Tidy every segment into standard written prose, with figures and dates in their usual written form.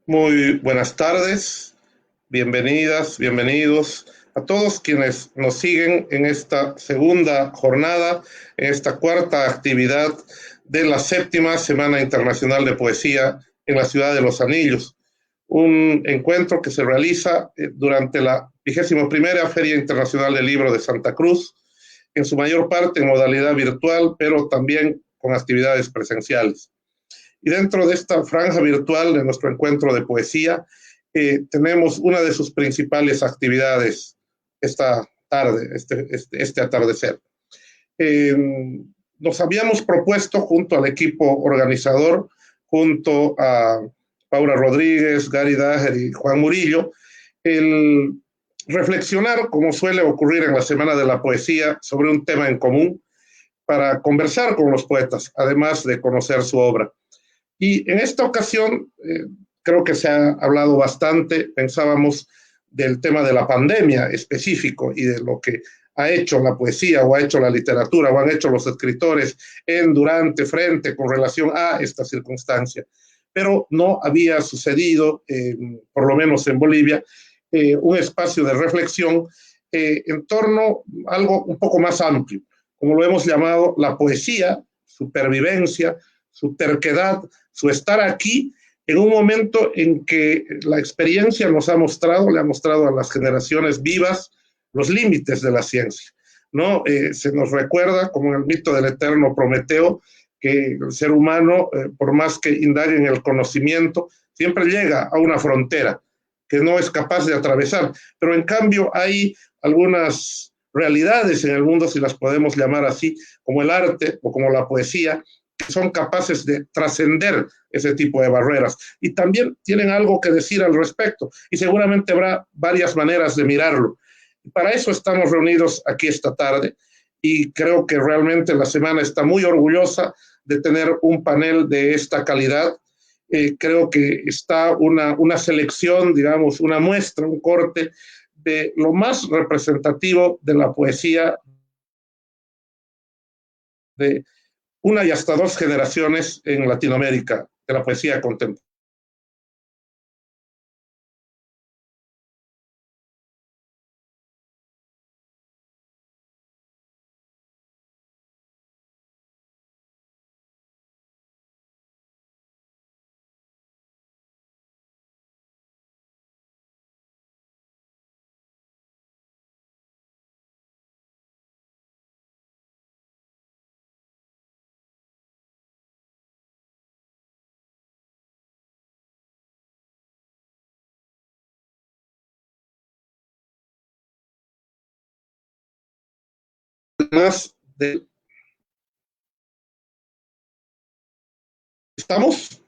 Muy buenas tardes, bienvenidas, bienvenidos a todos quienes nos siguen en esta segunda jornada, en esta cuarta actividad de la séptima Semana Internacional de Poesía en la Ciudad de Los Anillos. Un encuentro que se realiza durante la 21ª Feria Internacional del Libro de Santa Cruz, en su mayor parte en modalidad virtual, pero también con actividades presenciales. Y dentro de esta franja virtual de nuestro encuentro de poesía, tenemos una de sus principales actividades esta tarde, este atardecer. Eh, Nos habíamos propuesto junto al equipo organizador, junto a Paula Rodríguez, Gary Dager y Juan Murillo, el reflexionar, como suele ocurrir en la Semana de la Poesía, sobre un tema en común para conversar con los poetas, además de conocer su obra. Y en esta ocasión, creo que se ha hablado bastante, pensábamos del tema de la pandemia específico y de lo que ha hecho la poesía o ha hecho la literatura o han hecho los escritores en, durante, frente, con relación a esta circunstancia. Pero no había sucedido, por lo menos en Bolivia, un espacio de reflexión en torno a algo un poco más amplio, como lo hemos llamado la poesía, su pervivencia, su terquedad, su estar aquí en un momento en que la experiencia nos ha mostrado, le ha mostrado a las generaciones vivas los límites de la ciencia, ¿no? Se nos recuerda, como en el mito del eterno Prometeo, que el ser humano, por más que indague en el conocimiento, siempre llega a una frontera que no es capaz de atravesar. Pero en cambio hay algunas realidades en el mundo, si las podemos llamar así, como el arte o como la poesía, que son capaces de trascender ese tipo de barreras y también tienen algo que decir al respecto y seguramente habrá varias maneras de mirarlo. Para eso estamos reunidos aquí esta tarde y creo que realmente la semana está muy orgullosa de tener un panel de esta calidad. Creo que está una selección, digamos, una muestra, un corte de lo más representativo de la poesía de una y hasta dos generaciones en Latinoamérica de la poesía contemporánea. Además de, ¿estamos?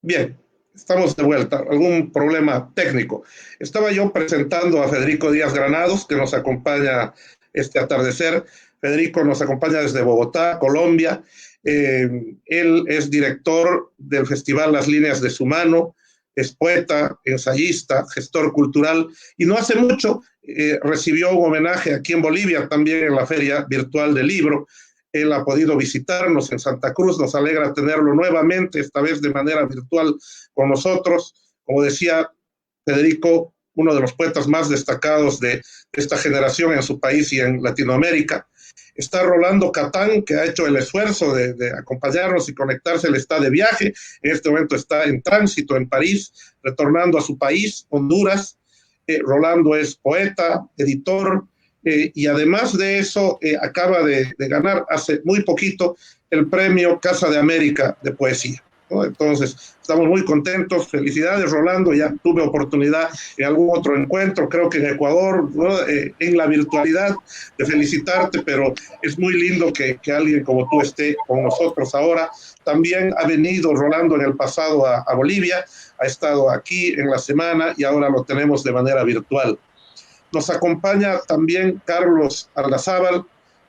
Bien, estamos de vuelta. ¿Algún problema técnico? Estaba yo presentando a Federico Díaz Granados, que nos acompaña este atardecer. Federico nos acompaña desde Bogotá, Colombia. Él es director del Festival Las Líneas de su Mano, es poeta, ensayista, gestor cultural y no hace mucho recibió un homenaje aquí en Bolivia, también en la Feria Virtual del Libro. Él ha podido visitarnos en Santa Cruz, nos alegra tenerlo nuevamente, esta vez de manera virtual con nosotros. Como decía Federico, uno de los poetas más destacados de esta generación en su país y en Latinoamérica. Está Rolando Catán, que ha hecho el esfuerzo de acompañarnos y conectarse. Él está de viaje, en este momento está en tránsito en París, retornando a su país, Honduras. Rolando es poeta, editor, y además de eso acaba de ganar hace muy poquito el premio Casa de América de Poesía, ¿no? Entonces, estamos muy contentos. Felicidades, Rolando. Ya tuve oportunidad en algún otro encuentro, creo que en Ecuador, ¿no? En la virtualidad, de felicitarte, pero es muy lindo que alguien como tú esté con nosotros ahora. También ha venido Rolando en el pasado a Bolivia, ha estado aquí en la semana y ahora lo tenemos de manera virtual. Nos acompaña también Carlos Ardazábal.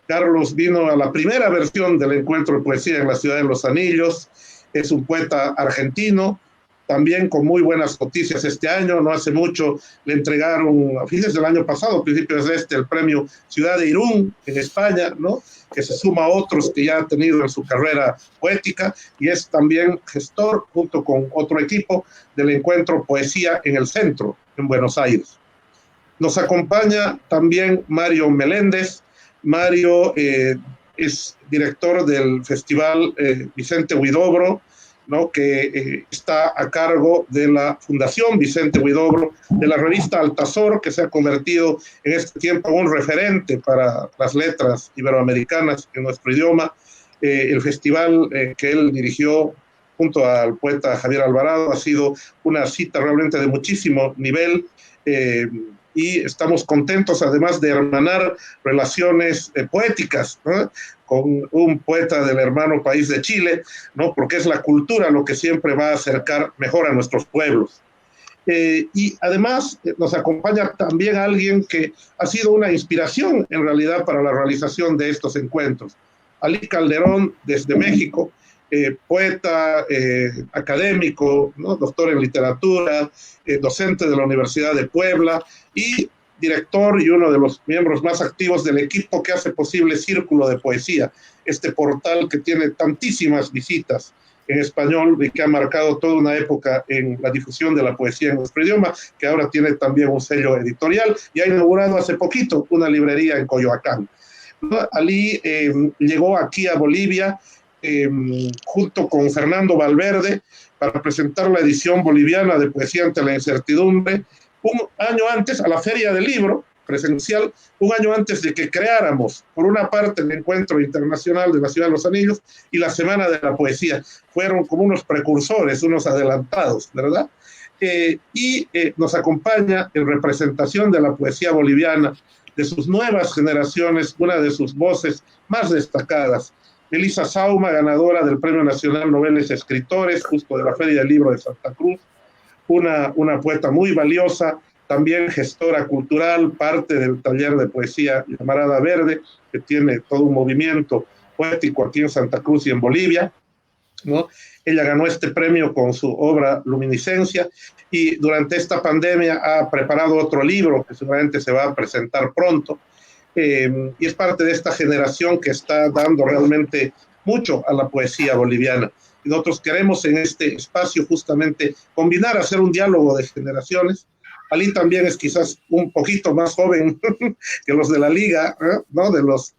Carlos vino a la primera versión del encuentro de poesía en la Ciudad de Los Anillos. Es un poeta argentino, también con muy buenas noticias este año. No hace mucho le entregaron, a fines del año pasado, principios de el premio Ciudad de Irún en España, ¿no? Que se suma a otros que ya ha tenido en su carrera poética, y es también gestor, junto con otro equipo, del encuentro Poesía en el Centro, en Buenos Aires. Nos acompaña también Mario Meléndez. Mario es director del Festival Vicente Huidobro, ¿no? Que está a cargo de la Fundación Vicente Huidobro, de la revista Altazor, que se ha convertido en este tiempo en un referente para las letras iberoamericanas en nuestro idioma. El festival que él dirigió junto al poeta Javier Alvarado ha sido una cita realmente de muchísimo nivel, y estamos contentos además de hermanar relaciones poéticas, ¿no? Con un poeta del hermano país de Chile, ¿no? Porque es la cultura lo que siempre va a acercar mejor a nuestros pueblos. Y además nos acompaña también alguien que ha sido una inspiración en realidad para la realización de estos encuentros. Ali Calderón, desde México, poeta, académico, ¿no? Doctor en literatura, docente de la Universidad de Puebla y director y uno de los miembros más activos del equipo que hace posible Círculo de Poesía, este portal que tiene tantísimas visitas en español y que ha marcado toda una época en la difusión de la poesía en nuestro idioma, que ahora tiene también un sello editorial y ha inaugurado hace poquito una librería en Coyoacán. Ali llegó aquí a Bolivia junto con Fernando Valverde para presentar la edición boliviana de Poesía ante la incertidumbre, un año antes, a la Feria del Libro presencial, un año antes de que creáramos, por una parte, el Encuentro Internacional de la Ciudad de los Anillos y la Semana de la Poesía. Fueron como unos precursores, unos adelantados, ¿verdad? Nos acompaña en representación de la poesía boliviana, de sus nuevas generaciones, una de sus voces más destacadas, Elisa Sauma, ganadora del Premio Nacional Noveles Escritores, justo de la Feria del Libro de Santa Cruz, una poeta muy valiosa, también gestora cultural, parte del taller de poesía Llamarada Verde, que tiene todo un movimiento poético aquí en Santa Cruz y en Bolivia, ¿no? Ella ganó este premio con su obra Luminiscencia, y durante esta pandemia ha preparado otro libro que seguramente se va a presentar pronto, y es parte de esta generación que está dando realmente mucho a la poesía boliviana. Y nosotros queremos en este espacio justamente combinar, hacer un diálogo de generaciones. Ali también es quizás un poquito más joven que los de la Liga, ¿no? De los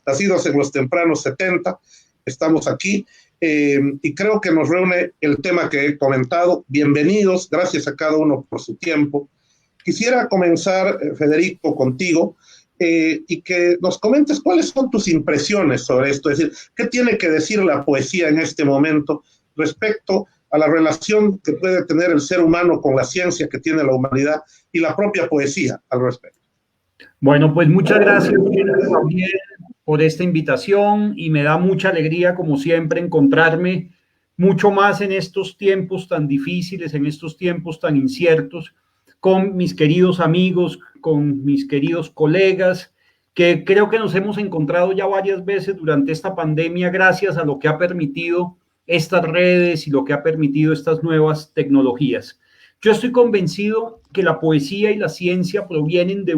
nacidos en los tempranos 70. Estamos aquí, y creo que nos reúne el tema que he comentado. Bienvenidos, gracias a cada uno por su tiempo. Quisiera comenzar, Federico, contigo, y que nos comentes cuáles son tus impresiones sobre esto, es decir, qué tiene que decir la poesía en este momento respecto a la relación que puede tener el ser humano con la ciencia que tiene la humanidad y la propia poesía al respecto. Bueno, pues muchas gracias también por esta invitación, y me da mucha alegría, como siempre, encontrarme mucho más en estos tiempos tan difíciles, en estos tiempos tan inciertos, con mis queridos amigos, con mis queridos colegas, que creo que nos hemos encontrado ya varias veces durante esta pandemia gracias a lo que ha permitido estas redes y lo que ha permitido estas nuevas tecnologías. Yo estoy convencido que la poesía y la ciencia provienen de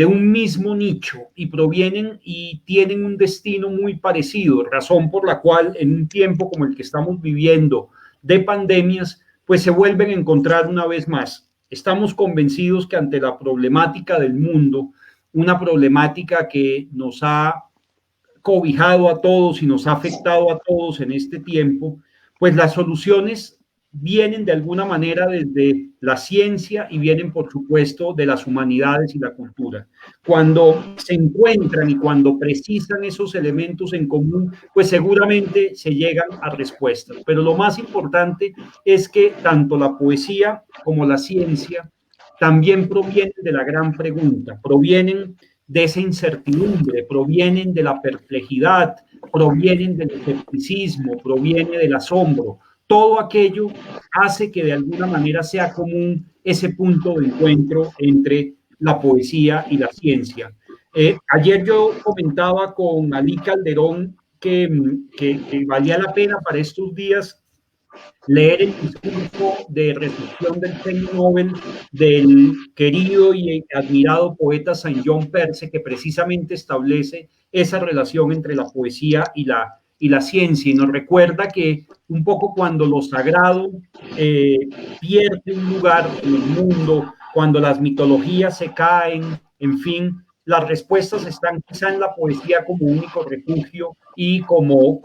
un mismo nicho y provienen y tienen un destino muy parecido, razón por la cual en un tiempo como el que estamos viviendo de pandemias, pues se vuelven a encontrar una vez más. Estamos convencidos que ante la problemática del mundo, una problemática que nos ha cobijado a todos y nos ha afectado a todos en este tiempo, pues las soluciones vienen de alguna manera desde la ciencia y vienen, por supuesto, de las humanidades y la cultura. Cuando se encuentran y cuando precisan esos elementos en común, pues seguramente se llegan a respuestas. Pero lo más importante es que tanto la poesía como la ciencia también provienen de la gran pregunta, provienen de esa incertidumbre, provienen de la perplejidad, provienen del escepticismo, proviene del asombro. Todo aquello hace que de alguna manera sea común ese punto de encuentro entre la poesía y la ciencia. Ayer yo comentaba con Ali Calderón que valía la pena para estos días leer el discurso de recepción del premio Nobel del querido y admirado poeta Saint John Perse, que precisamente establece esa relación entre la poesía y la ciencia, y nos recuerda que un poco cuando lo sagrado pierde un lugar en el mundo, cuando las mitologías se caen, en fin, las respuestas están quizá en la poesía como único refugio y como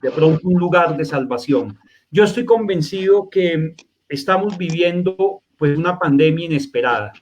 de pronto un lugar de salvación. Yo estoy convencido que estamos viviendo pues una pandemia inesperada,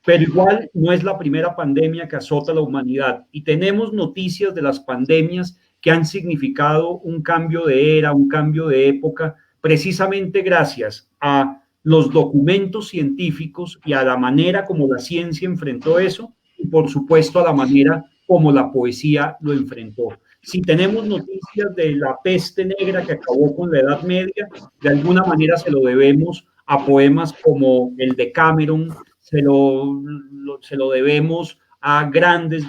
pero igual no es la primera pandemia que azota a la humanidad, y tenemos noticias de las pandemias que han significado un cambio de era, un cambio de época, precisamente gracias a los documentos científicos y a la manera como la ciencia enfrentó eso, y por supuesto a la manera como la poesía lo enfrentó. Si tenemos noticias de la peste negra que acabó con la Edad Media, de alguna manera se lo debemos a poemas como el de Cameron, se lo debemos a grandes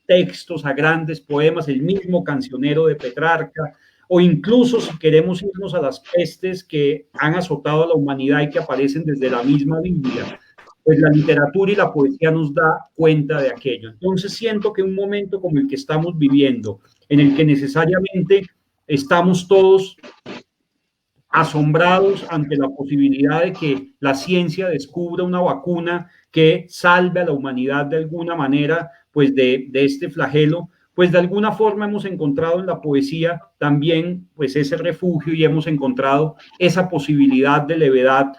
textos, a grandes poemas, el mismo Cancionero de Petrarca, o incluso si queremos irnos a las pestes que han azotado a la humanidad y que aparecen desde la misma Biblia, pues la literatura y la poesía nos da cuenta de aquello. Entonces siento que un momento como el que estamos viviendo, en el que necesariamente estamos todos asombrados ante la posibilidad de que la ciencia descubra una vacuna que salve a la humanidad de alguna manera, pues de este flagelo, pues de alguna forma hemos encontrado en la poesía también pues ese refugio, y hemos encontrado esa posibilidad de levedad,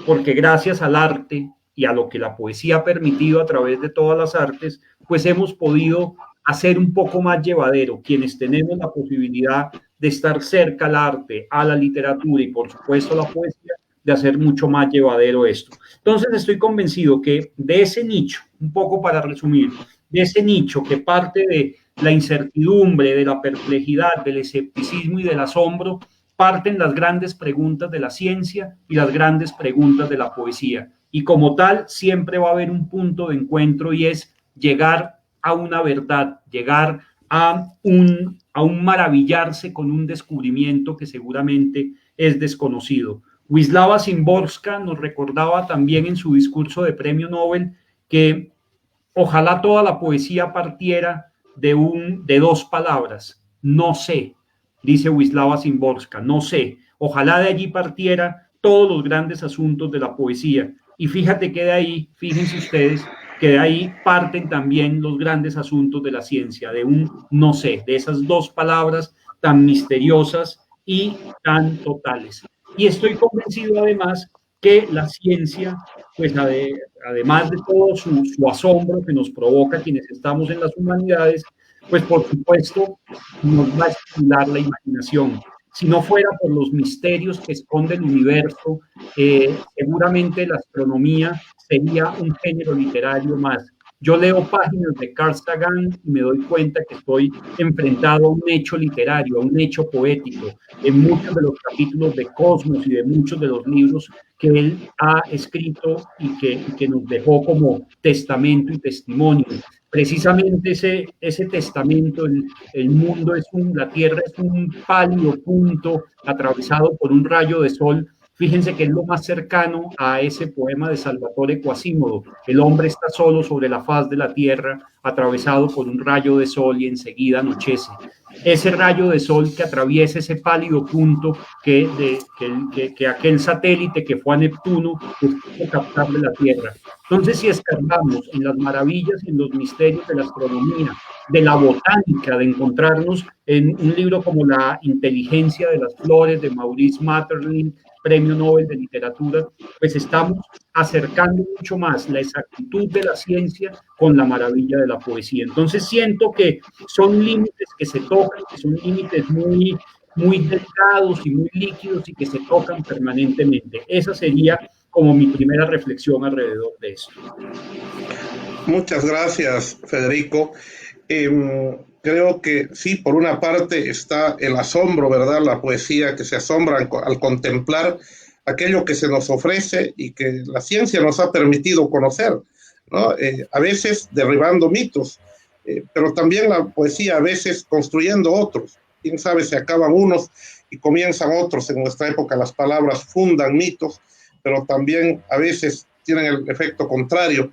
porque gracias al arte y a lo que la poesía ha permitido a través de todas las artes, pues hemos podido hacer un poco más llevadero, quienes tenemos la posibilidad de estar cerca al arte, a la literatura y por supuesto a la poesía, de hacer mucho más llevadero esto. Entonces estoy convencido que de ese nicho, un poco para resumir, de ese nicho que parte de la incertidumbre, de la perplejidad, del escepticismo y del asombro, parten las grandes preguntas de la ciencia y las grandes preguntas de la poesía. Y como tal, siempre va a haber un punto de encuentro, y es llegar a una verdad, llegar a un maravillarse con un descubrimiento que seguramente es desconocido. Wisława Szymborska nos recordaba también en su discurso de premio Nobel que ojalá toda la poesía partiera de dos palabras: no sé, dice Wisława Szymborska, no sé. Ojalá de allí partiera todos los grandes asuntos de la poesía. Y fíjense ustedes, que de ahí parten también los grandes asuntos de la ciencia, de un no sé, de esas dos palabras tan misteriosas y tan totales. Y estoy convencido además que la ciencia, pues además de todo su asombro que nos provoca quienes estamos en las humanidades, pues por supuesto nos va a estimular la imaginación. Si no fuera por los misterios que esconde el universo, seguramente la astronomía sería un género literario más. Yo leo páginas de Carl Sagan y me doy cuenta que estoy enfrentado a un hecho literario, a un hecho poético, en muchos de los capítulos de Cosmos y de muchos de los libros que él ha escrito y que nos dejó como testamento y testimonio. Precisamente ese testamento, el mundo la Tierra es un pálido punto atravesado por un rayo de sol. Fíjense que es lo más cercano a ese poema de Salvatore Quasimodo: el hombre está solo sobre la faz de la tierra, atravesado por un rayo de sol y enseguida anochece. Ese rayo de sol que atraviesa ese pálido punto que aquel satélite que fue a Neptuno pudo captar de la Tierra. Entonces, si escarbamos en las maravillas y en los misterios de la astronomía, de la botánica, de encontrarnos en un libro como La inteligencia de las flores de Maurice Maeterlinck, Premio Nobel de Literatura, pues estamos acercando mucho más la exactitud de la ciencia con la maravilla de la poesía. Entonces siento que son límites que se tocan, que son límites muy, muy delgados y muy líquidos y que se tocan permanentemente. Esa sería como mi primera reflexión alrededor de eso. Muchas gracias, Federico. Creo que sí, por una parte está el asombro, ¿verdad? La poesía que se asombra al contemplar aquello que se nos ofrece y que la ciencia nos ha permitido conocer, ¿no? A veces derribando mitos, pero también la poesía a veces construyendo otros. quién sabe, se acaban unos y comienzan otros. En nuestra época las palabras fundan mitos, pero también a veces tienen el efecto contrario.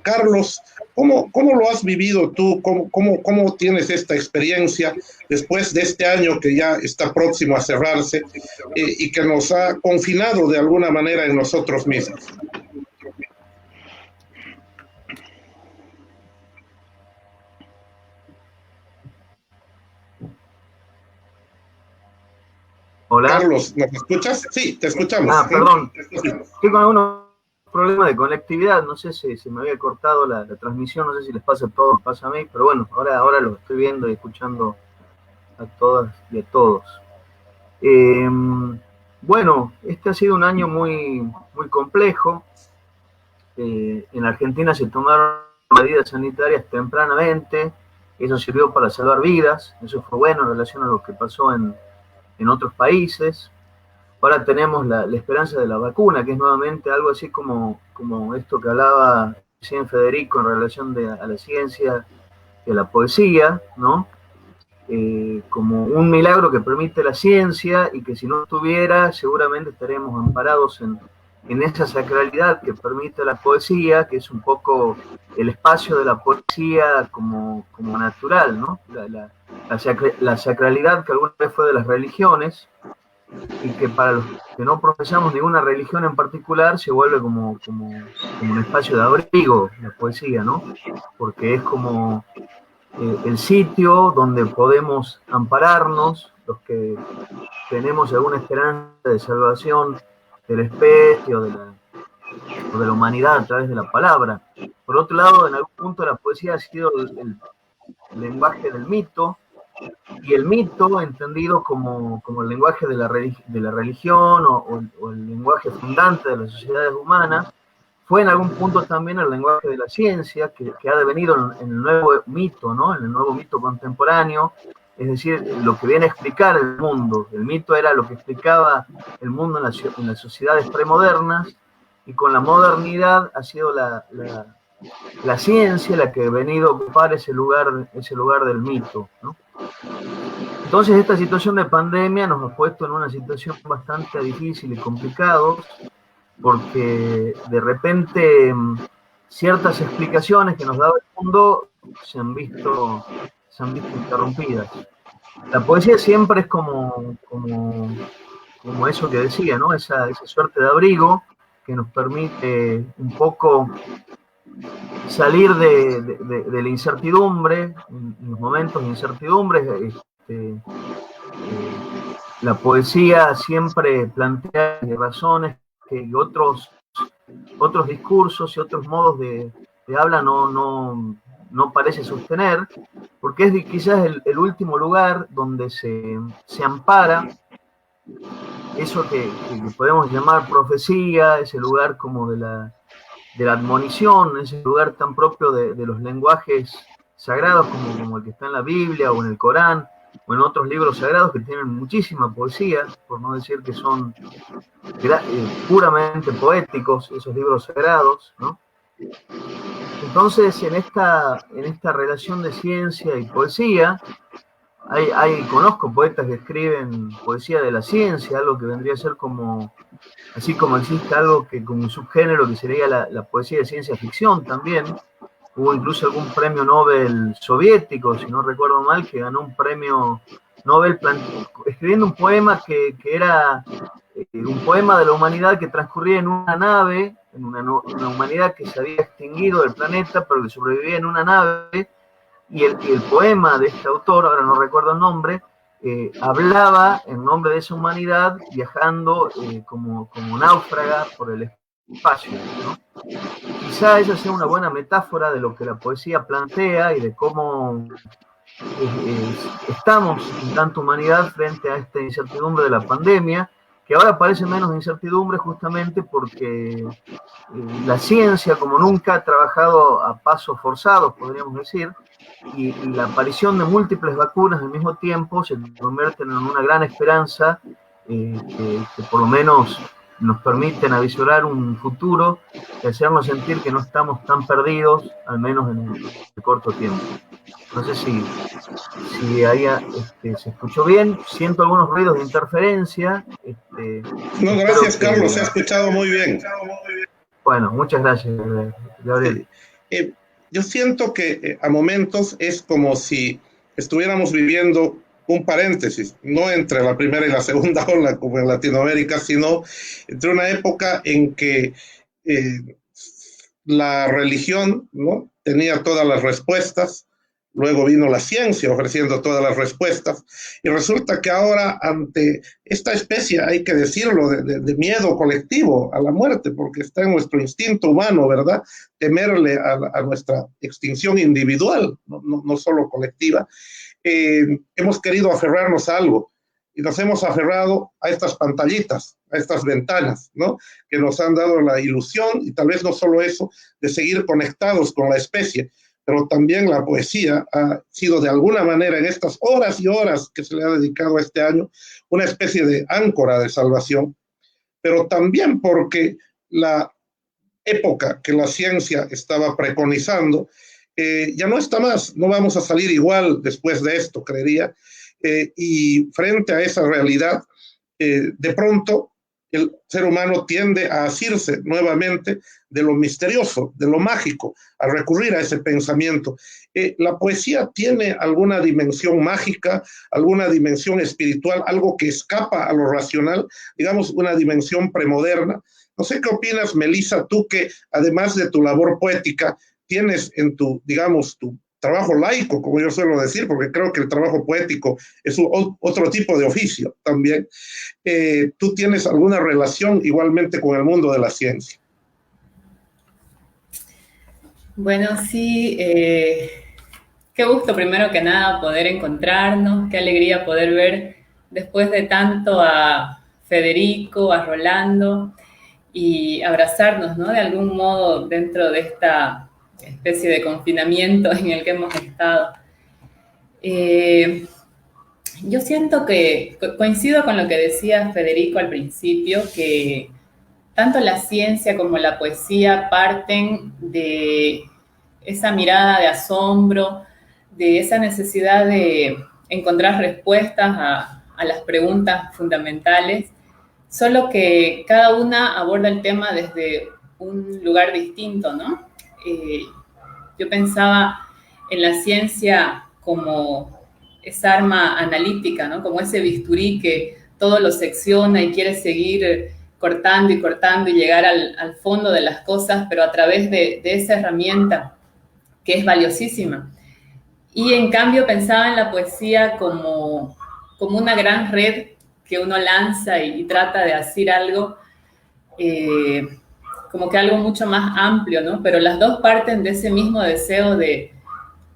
Carlos, ¿cómo lo has vivido tú? ¿Cómo tienes esta experiencia después de este año que ya está próximo a cerrarse y que nos ha confinado de alguna manera en nosotros mismos? Hola. Carlos, ¿nos escuchas? Sí, te escuchamos. Perdón. Estoy con algunos problemas de conectividad. No sé si me había cortado la transmisión. No sé si les pasa a todos, pasa a mí. Pero bueno, ahora lo estoy viendo y escuchando a todas y a todos. Bueno, este ha sido un año muy, muy complejo. En Argentina se tomaron medidas sanitarias tempranamente. Eso sirvió para salvar vidas. Eso fue bueno en relación a lo que pasó en otros países. Ahora tenemos la esperanza de la vacuna, que es nuevamente algo así como esto que hablaba recién Federico en relación a la ciencia y a la poesía, ¿no? Como un milagro que permite la ciencia y que si no estuviera seguramente estaríamos amparados en esa sacralidad que permite la poesía, que es un poco el espacio de la poesía como natural, ¿no? La sacralidad que alguna vez fue de las religiones, y que para los que no profesamos ninguna religión en particular se vuelve como un espacio de abrigo, la poesía, ¿no? Porque es como el sitio donde podemos ampararnos, los que tenemos alguna esperanza de salvación de la especie o de la humanidad a través de la palabra. Por otro lado, en algún punto la poesía ha sido el lenguaje del mito, y el mito entendido como el lenguaje de la religión o el lenguaje fundante de las sociedades humanas, fue en algún punto también el lenguaje de la ciencia, que ha devenido en el nuevo mito, ¿no? En el nuevo mito contemporáneo, es decir, lo que viene a explicar el mundo. El mito era lo que explicaba el mundo en las sociedades premodernas, y con la modernidad ha sido la ciencia la que ha venido a ocupar ese lugar del mito, ¿no? Entonces esta situación de pandemia nos ha puesto en una situación bastante difícil y complicada, porque de repente ciertas explicaciones que nos daba el mundo se han visto interrumpidas. La poesía siempre es como eso que decía, ¿no? Esa suerte de abrigo que nos permite un poco salir de la incertidumbre, en los momentos de incertidumbre. La poesía siempre plantea razones que otros discursos y otros modos de habla no parece sostener, porque es quizás el último lugar donde se ampara eso que podemos llamar profecía, ese lugar como de la admonición, ese lugar tan propio de los lenguajes sagrados como el que está en la Biblia o en el Corán o en otros libros sagrados que tienen muchísima poesía, por no decir que son puramente poéticos esos libros sagrados, ¿no? Entonces, en esta relación de ciencia y poesía, conozco poetas que escriben poesía de la ciencia, algo que vendría a ser como, así como existe algo que como un subgénero que sería la poesía de ciencia ficción también. Hubo incluso algún premio Nobel soviético, si no recuerdo mal, que ganó un premio Nobel escribiendo un poema que era un poema de la humanidad que transcurría en una nave, en una humanidad que se había extinguido del planeta, pero que sobrevivía en una nave, y el poema de este autor, ahora no recuerdo el nombre, hablaba en nombre de esa humanidad viajando como náufraga por el espacio, ¿no? Quizá esa sea una buena metáfora de lo que la poesía plantea y de cómo estamos en tanta humanidad frente a esta incertidumbre de la pandemia, que ahora parece menos incertidumbre justamente porque la ciencia como nunca ha trabajado a pasos forzados, podríamos decir, y la aparición de múltiples vacunas al mismo tiempo se convierten en una gran esperanza que por lo menos nos permiten avisorar un futuro y hacernos sentir que no estamos tan perdidos, al menos en el corto tiempo. No sé si ahí se escuchó bien. Siento algunos ruidos de interferencia. No, gracias, Carlos, se ha escuchado muy bien. Bueno, muchas gracias, Gabriel. Sí. Yo siento que a momentos es como si estuviéramos viviendo un paréntesis, no entre la primera y la segunda ola como en Latinoamérica, sino entre una época en que la religión, ¿no?, tenía todas las respuestas, luego vino la ciencia ofreciendo todas las respuestas, y resulta que ahora ante esta especie, hay que decirlo, de miedo colectivo a la muerte, porque está en nuestro instinto humano, ¿verdad?, temerle a nuestra extinción individual, no solo colectiva, hemos querido aferrarnos a algo, y nos hemos aferrado a estas pantallitas, a estas ventanas, ¿no?, que nos han dado la ilusión, y tal vez no solo eso, de seguir conectados con la especie, pero también la poesía ha sido de alguna manera en estas horas y horas que se le ha dedicado a este año una especie de áncora de salvación, pero también porque la época que la ciencia estaba preconizando ya no está más, no vamos a salir igual después de esto, creería, y frente a esa realidad, de pronto el ser humano tiende a asirse nuevamente de lo misterioso, de lo mágico, a recurrir a ese pensamiento. La poesía tiene alguna dimensión mágica, alguna dimensión espiritual, algo que escapa a lo racional, digamos, una dimensión premoderna. No sé qué opinas, Melissa, tú que además de tu labor poética, tienes en tu, digamos, tu trabajo laico, como yo suelo decir, porque creo que el trabajo poético es otro tipo de oficio también. ¿Tú tienes alguna relación igualmente con el mundo de la ciencia? Bueno, sí, qué gusto primero que nada poder encontrarnos, qué alegría poder ver después de tanto a Federico, a Rolando y abrazarnos, ¿no?, de algún modo dentro de esta especie de confinamiento en el que hemos estado. Yo siento que coincido con lo que decía Federico al principio, que tanto la ciencia como la poesía parten de esa mirada de asombro, de esa necesidad de encontrar respuestas a las preguntas fundamentales, solo que cada una aborda el tema desde un lugar distinto, ¿no? Yo pensaba en la ciencia como esa arma analítica, ¿no?, como ese bisturí que todo lo secciona y quiere seguir cortando y cortando y llegar al fondo de las cosas, pero a través de esa herramienta que es valiosísima. Y en cambio pensaba en la poesía como una gran red que uno lanza y trata de hacer algo, como que algo mucho más amplio, ¿no? Pero las dos parten de ese mismo deseo de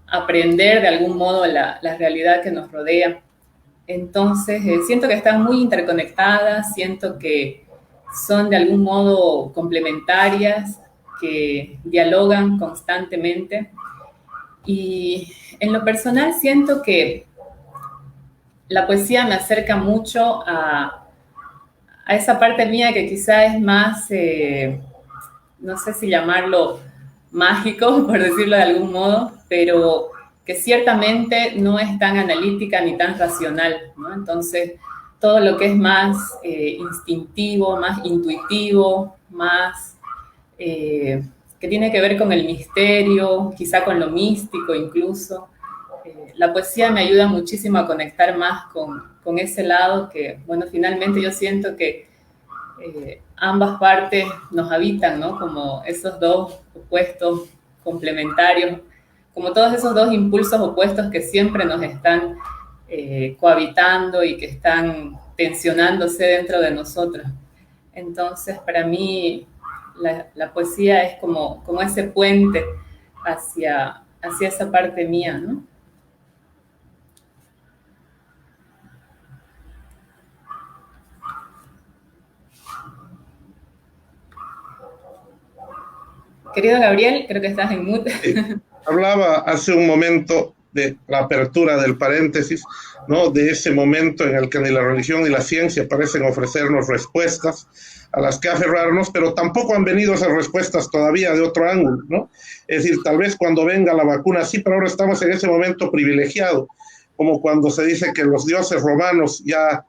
aprender de algún modo la realidad que nos rodea. Entonces, siento que están muy interconectadas, siento que son de algún modo complementarias, que dialogan constantemente. Y en lo personal siento que la poesía me acerca mucho a esa parte mía que quizá es más, no sé si llamarlo mágico, por decirlo de algún modo, pero que ciertamente no es tan analítica ni tan racional, ¿no? Entonces, todo lo que es más instintivo, más intuitivo, más que tiene que ver con el misterio, quizá con lo místico incluso. La poesía me ayuda muchísimo a conectar más con ese lado que, bueno, finalmente yo siento que ambas partes nos habitan, ¿no? Como esos dos opuestos complementarios, como todos esos dos impulsos opuestos que siempre nos están cohabitando y que están tensionándose dentro de nosotros. Entonces, para mí, la poesía es como ese puente hacia esa parte mía, ¿no? Querido Gabriel, creo que estás en mute. Hablaba hace un momento de la apertura del paréntesis, ¿no? De ese momento en el que ni la religión ni la ciencia parecen ofrecernos respuestas a las que aferrarnos, pero tampoco han venido esas respuestas todavía de otro ángulo, ¿no? Es decir, tal vez cuando venga la vacuna, sí, pero ahora estamos en ese momento privilegiado, como cuando se dice que los dioses romanos ya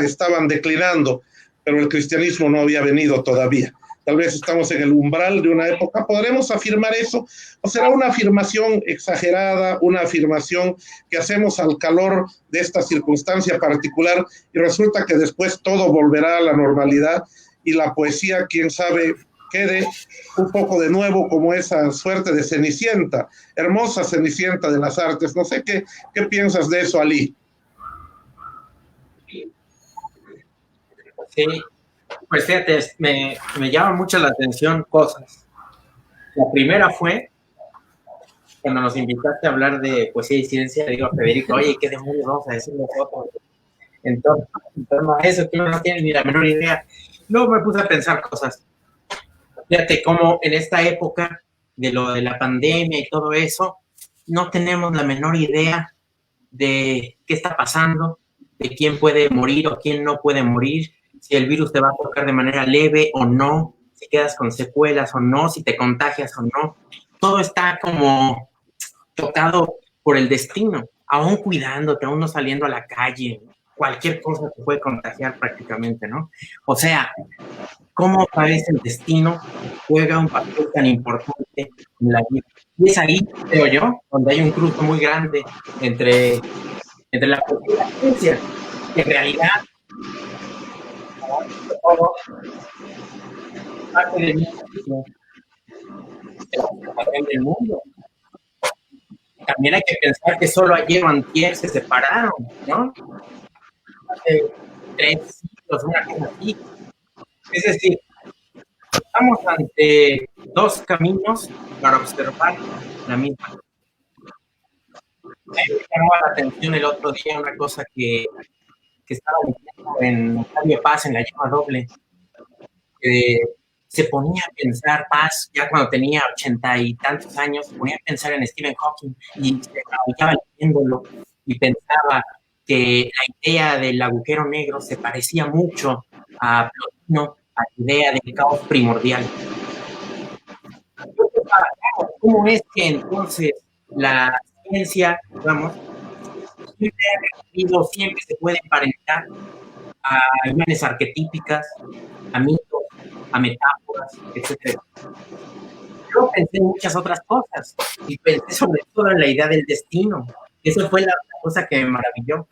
estaban declinando, pero el cristianismo no había venido todavía. Tal vez estamos en el umbral de una época. ¿Podremos afirmar eso? ¿O será una afirmación exagerada, una afirmación que hacemos al calor de esta circunstancia particular y resulta que después todo volverá a la normalidad y la poesía, quién sabe, quede un poco de nuevo como esa suerte de Cenicienta, hermosa Cenicienta de las artes? No sé qué piensas de eso, Ali. Sí, pues fíjate, me llama mucho la atención cosas. La primera fue cuando nos invitaste a hablar de poesía y ciencia. Le digo a Federico, oye, ¿qué demonios vamos a decir nosotros? En torno a eso, que uno no tiene ni la menor idea. Luego me puse a pensar cosas. Fíjate cómo en esta época de lo de la pandemia y todo eso, no tenemos la menor idea de qué está pasando, de quién puede morir o quién no puede morir, si el virus te va a tocar de manera leve o no, si quedas con secuelas o no, si te contagias o no. Todo está como tocado por el destino, aún cuidándote, aún no saliendo a la calle, cualquier cosa te puede contagiar prácticamente, ¿no? O sea, cómo otra vez el destino juega un papel tan importante en la vida. Y es ahí, creo yo, donde hay un cruce muy grande entre la poesía y la ciencia, que en realidad todo parte del mismo del mundo. También hay que pensar que solo ayer o antier se separaron, ¿no? Hace 3 siglos, una cosa así. Es decir, estamos ante 2 caminos para observar la misma. Me llamó la atención el otro día una cosa que estaba leyendo en Octavio Paz, en La Llama Doble. Se ponía a pensar, Paz, ya cuando tenía 80 y tantos años, se ponía a pensar en Stephen Hawking y se maravillaba leyéndolo y pensaba que la idea del agujero negro se parecía mucho a Plotino, a la idea del caos primordial. ¿Cómo es que entonces la ciencia, digamos, siempre se puede emparentar a imágenes arquetípicas, a mitos, a metáforas, etc.? Yo pensé en muchas otras cosas y pensé sobre todo en la idea del destino. Eso fue la cosa que me maravilló.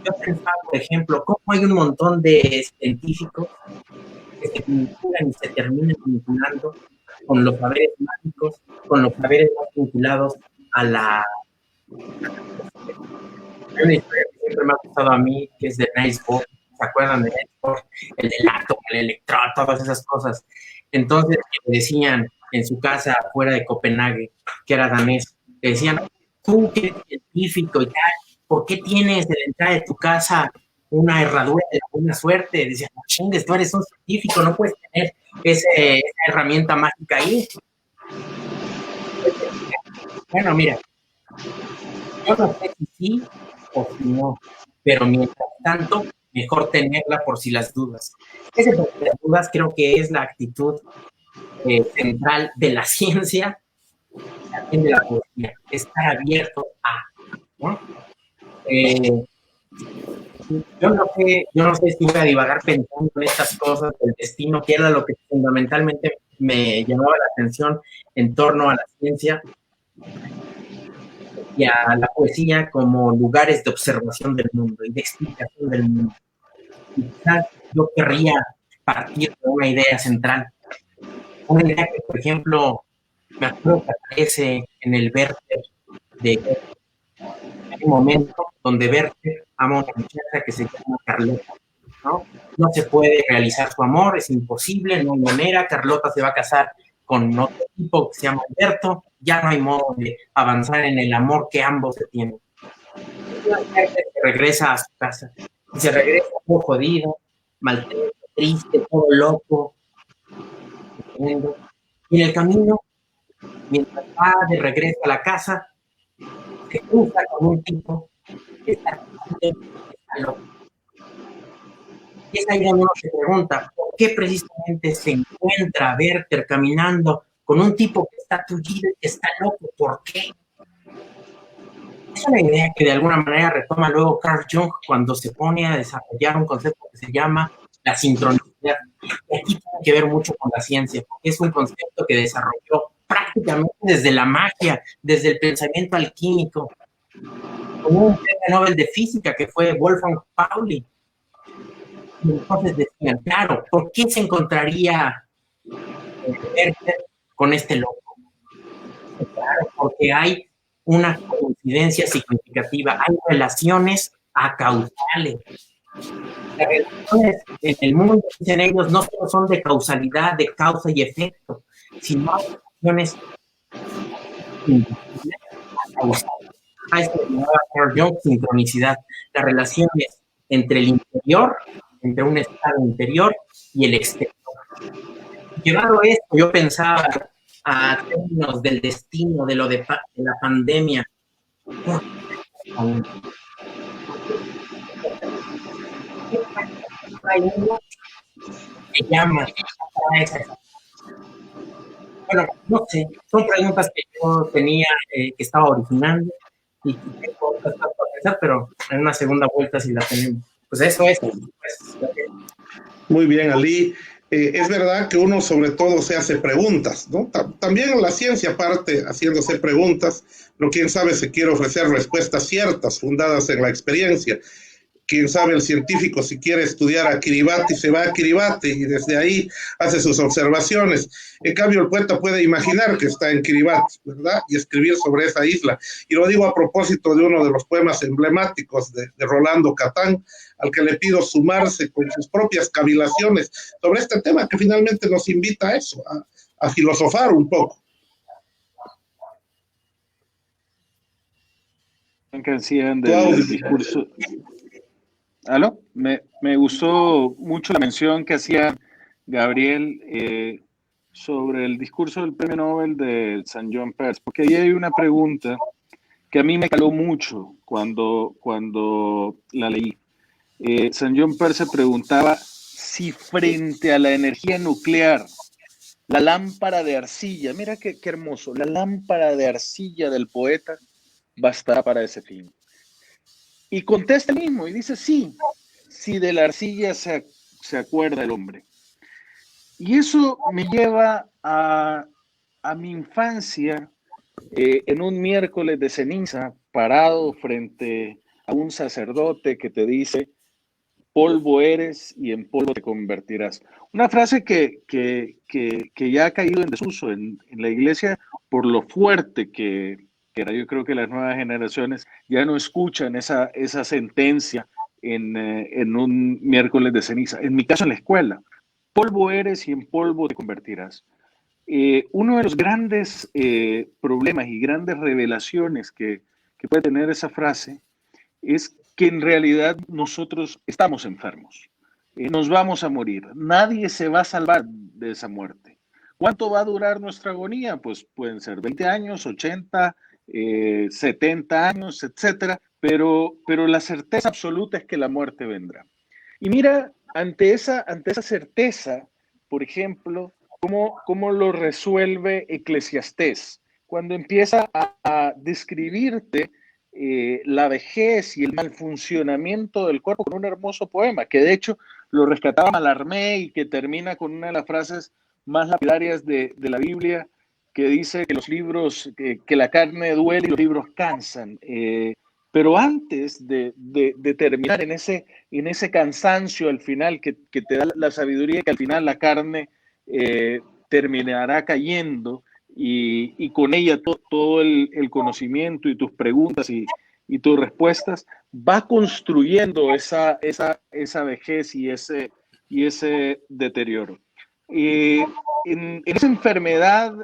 Yo pensaba, por ejemplo, cómo hay un montón de científicos que se vinculan y se terminan vinculando con los saberes mágicos, con los saberes más vinculados a la... Hay una historia que siempre me ha gustado a mí, que es de Niels Bohr. ¿Se acuerdan de Niels Bohr? El del átomo, el electrón, todas esas cosas. Entonces, le decían en su casa fuera de Copenhague, que era danés, le decían, tú que eres científico y tal, ¿por qué tienes en la entrada de tu casa una herradura de la buena suerte? Decían, no chingues, tú eres un científico, no puedes tener esa herramienta mágica ahí. Bueno, mira, yo no sé si sí o si no, pero mientras tanto, mejor tenerla por si las dudas. Ese por si las dudas creo que es la actitud central de la ciencia, también de la poesía, estar abierto a, ¿no? Yo no sé si voy a divagar pensando en estas cosas del destino, que era lo que fundamentalmente me llamaba la atención en torno a la ciencia y a la poesía como lugares de observación del mundo y de explicación del mundo. Y quizás yo querría partir de una idea central, una idea que, por ejemplo, me acuerdo que aparece en el Werther de Goethe. Hay un momento donde Werther ama a una muchacha que se llama Carlota, ¿no? No se puede realizar su amor, es imposible, no hay manera. Carlota se va a casar con otro tipo que se llama Alberto, ya no hay modo de avanzar en el amor que ambos se tienen. Werther se regresa a su casa y se regresa todo jodido, maltrecho, triste, todo loco, y en el camino, mientras va de regreso a la casa, que cruza con un tipo que está loco. Y es ahí donde uno se pregunta, ¿por qué precisamente se encuentra Werther caminando con un tipo que está tullido y que está loco? ¿Por qué? Es una idea que de alguna manera retoma luego Carl Jung cuando se pone a desarrollar un concepto que se llama la sincronicidad. Y aquí tiene que ver mucho con la ciencia, porque es un concepto que desarrolló prácticamente desde la magia, desde el pensamiento alquímico, con un premio Nobel de Física que fue Wolfgang Pauli. Y entonces decían, claro, ¿por qué se encontraría Werther con este loco? Claro, porque hay una coincidencia significativa, hay relaciones acausales. Las relaciones en el mundo, dicen ellos, no solo son de causalidad, de causa y efecto, sino relaciones acausales. A esto le llamaba Carl Jung sincronicidad, las relaciones entre el interior, entre un estado interior y el exterior. Llevado a esto, yo pensaba a términos del destino, de la pandemia. ¿Qué llama? Bueno, no sé, son preguntas que yo tenía, que estaba originando y que tengo otras para pensar, pero en una segunda vuelta si la tenemos. Pues eso es. Pues, muy bien, Ali. Es verdad que uno sobre todo se hace preguntas, ¿no? También la ciencia parte haciéndose preguntas, pero quién sabe si quiere ofrecer respuestas ciertas, fundadas en la experiencia. Quién sabe el científico si quiere estudiar a Kiribati, se va a Kiribati y desde ahí hace sus observaciones. En cambio, el poeta puede imaginar que está en Kiribati, ¿verdad? Y escribir sobre esa isla. Y lo digo a propósito de uno de los poemas emblemáticos de Rolando Catán, al que le pido sumarse con sus propias cavilaciones sobre este tema que finalmente nos invita a eso, a filosofar un poco. Que decían del discurso. ¿Aló? Me gustó mucho la mención que hacía Gabriel sobre el discurso del premio Nobel de St. John Peirce, porque ahí hay una pregunta que a mí me caló mucho cuando la leí. St. John Peirce preguntaba si frente a la energía nuclear, la lámpara de arcilla, mira qué hermoso, la lámpara de arcilla del poeta bastará para ese fin. Y contesta el mismo y dice, sí, si de la arcilla se acuerda el hombre. Y eso me lleva a mi infancia, en un miércoles de ceniza, parado frente a un sacerdote que te dice, polvo eres y en polvo te convertirás. Una frase que ya ha caído en desuso en la iglesia por lo fuerte que era. Yo creo que las nuevas generaciones ya no escuchan esa sentencia en un miércoles de ceniza. En mi caso, en la escuela, polvo eres y en polvo te convertirás. Uno de los grandes problemas y grandes revelaciones que puede tener esa frase es que en realidad nosotros estamos enfermos. Nos vamos a morir. Nadie se va a salvar de esa muerte. ¿Cuánto va a durar nuestra agonía? Pues pueden ser 20 años, 80, 70 años, etcétera, pero la certeza absoluta es que la muerte vendrá. Y mira, ante esa certeza, por ejemplo, cómo lo resuelve Eclesiastés, cuando empieza a describirte la vejez y el mal funcionamiento del cuerpo con un hermoso poema, que de hecho lo rescataba Mallarmé y que termina con una de las frases más lapidarias de la Biblia, que dice que los libros, que la carne duele y los libros cansan. Pero antes de terminar en ese cansancio al final que te da la sabiduría, que al final la carne terminará cayendo y con ella todo el conocimiento y tus preguntas y tus respuestas, va construyendo esa vejez y ese deterioro. En esa enfermedad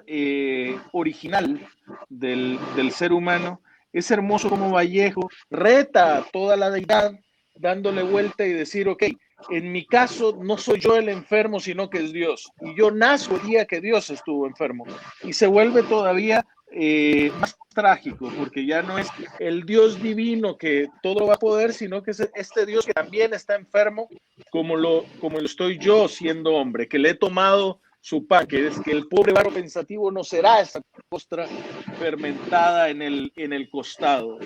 original del ser humano, es hermoso como Vallejo reta a toda la deidad dándole vuelta y decir, ok, en mi caso no soy yo el enfermo, sino que es Dios. Y yo nazco el día que Dios estuvo enfermo. Y se vuelve todavía más trágico, porque ya no es el Dios divino que todo va a poder, sino que es este Dios que también está enfermo, como lo estoy yo siendo hombre, que le he tomado su pan, que es que el pobre barro pensativo no será esa costra fermentada en el costado,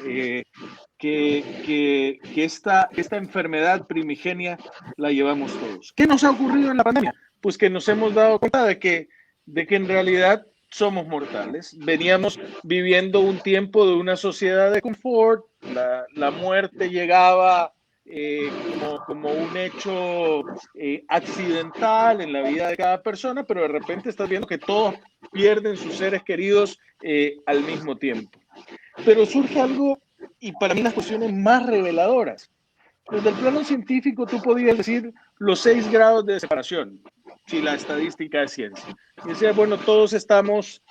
que esta enfermedad primigenia la llevamos todos. ¿Qué nos ha ocurrido en la pandemia? Pues que nos hemos dado cuenta de que en realidad somos mortales. Veníamos viviendo un tiempo de una sociedad de confort, la muerte llegaba como un hecho accidental en la vida de cada persona, pero de repente estás viendo que todos pierden sus seres queridos al mismo tiempo. Pero surge algo, y para mí las cuestiones más reveladoras. Desde el plano científico tú podías decir los 6 grados de separación, si la estadística es ciencia. Y decía, bueno, todos estamos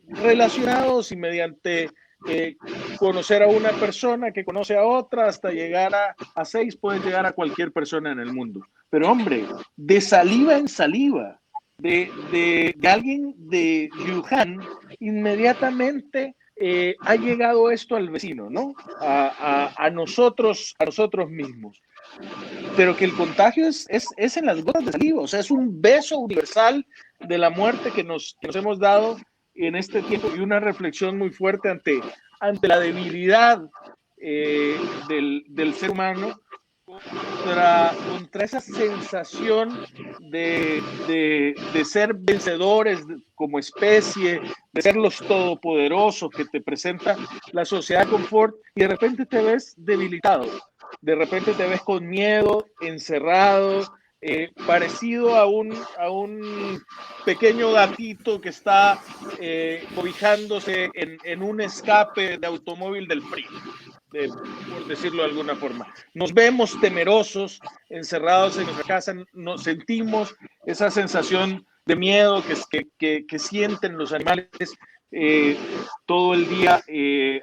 relacionados y mediante conocer a una persona que conoce a otra hasta llegar a 6 puedes llegar a cualquier persona en el mundo. Pero hombre, de saliva en saliva, de alguien de Wuhan, inmediatamente ha llegado esto al vecino, ¿no? A nosotros mismos. Pero que el contagio es en las gotas de saliva, o sea, es un beso universal de la muerte que nos hemos dado en este tiempo, y una reflexión muy fuerte ante la debilidad del ser humano contra esa sensación de ser vencedores como especie, de ser los todopoderosos que te presenta la sociedad de confort, y de repente te ves debilitado, de repente te ves con miedo, encerrado, parecido a un pequeño gatito que está cobijándose en un escape de automóvil del frío. Por decirlo de alguna forma. Nos vemos temerosos, encerrados en nuestra casa, nos sentimos esa sensación de miedo que sienten los animales todo el día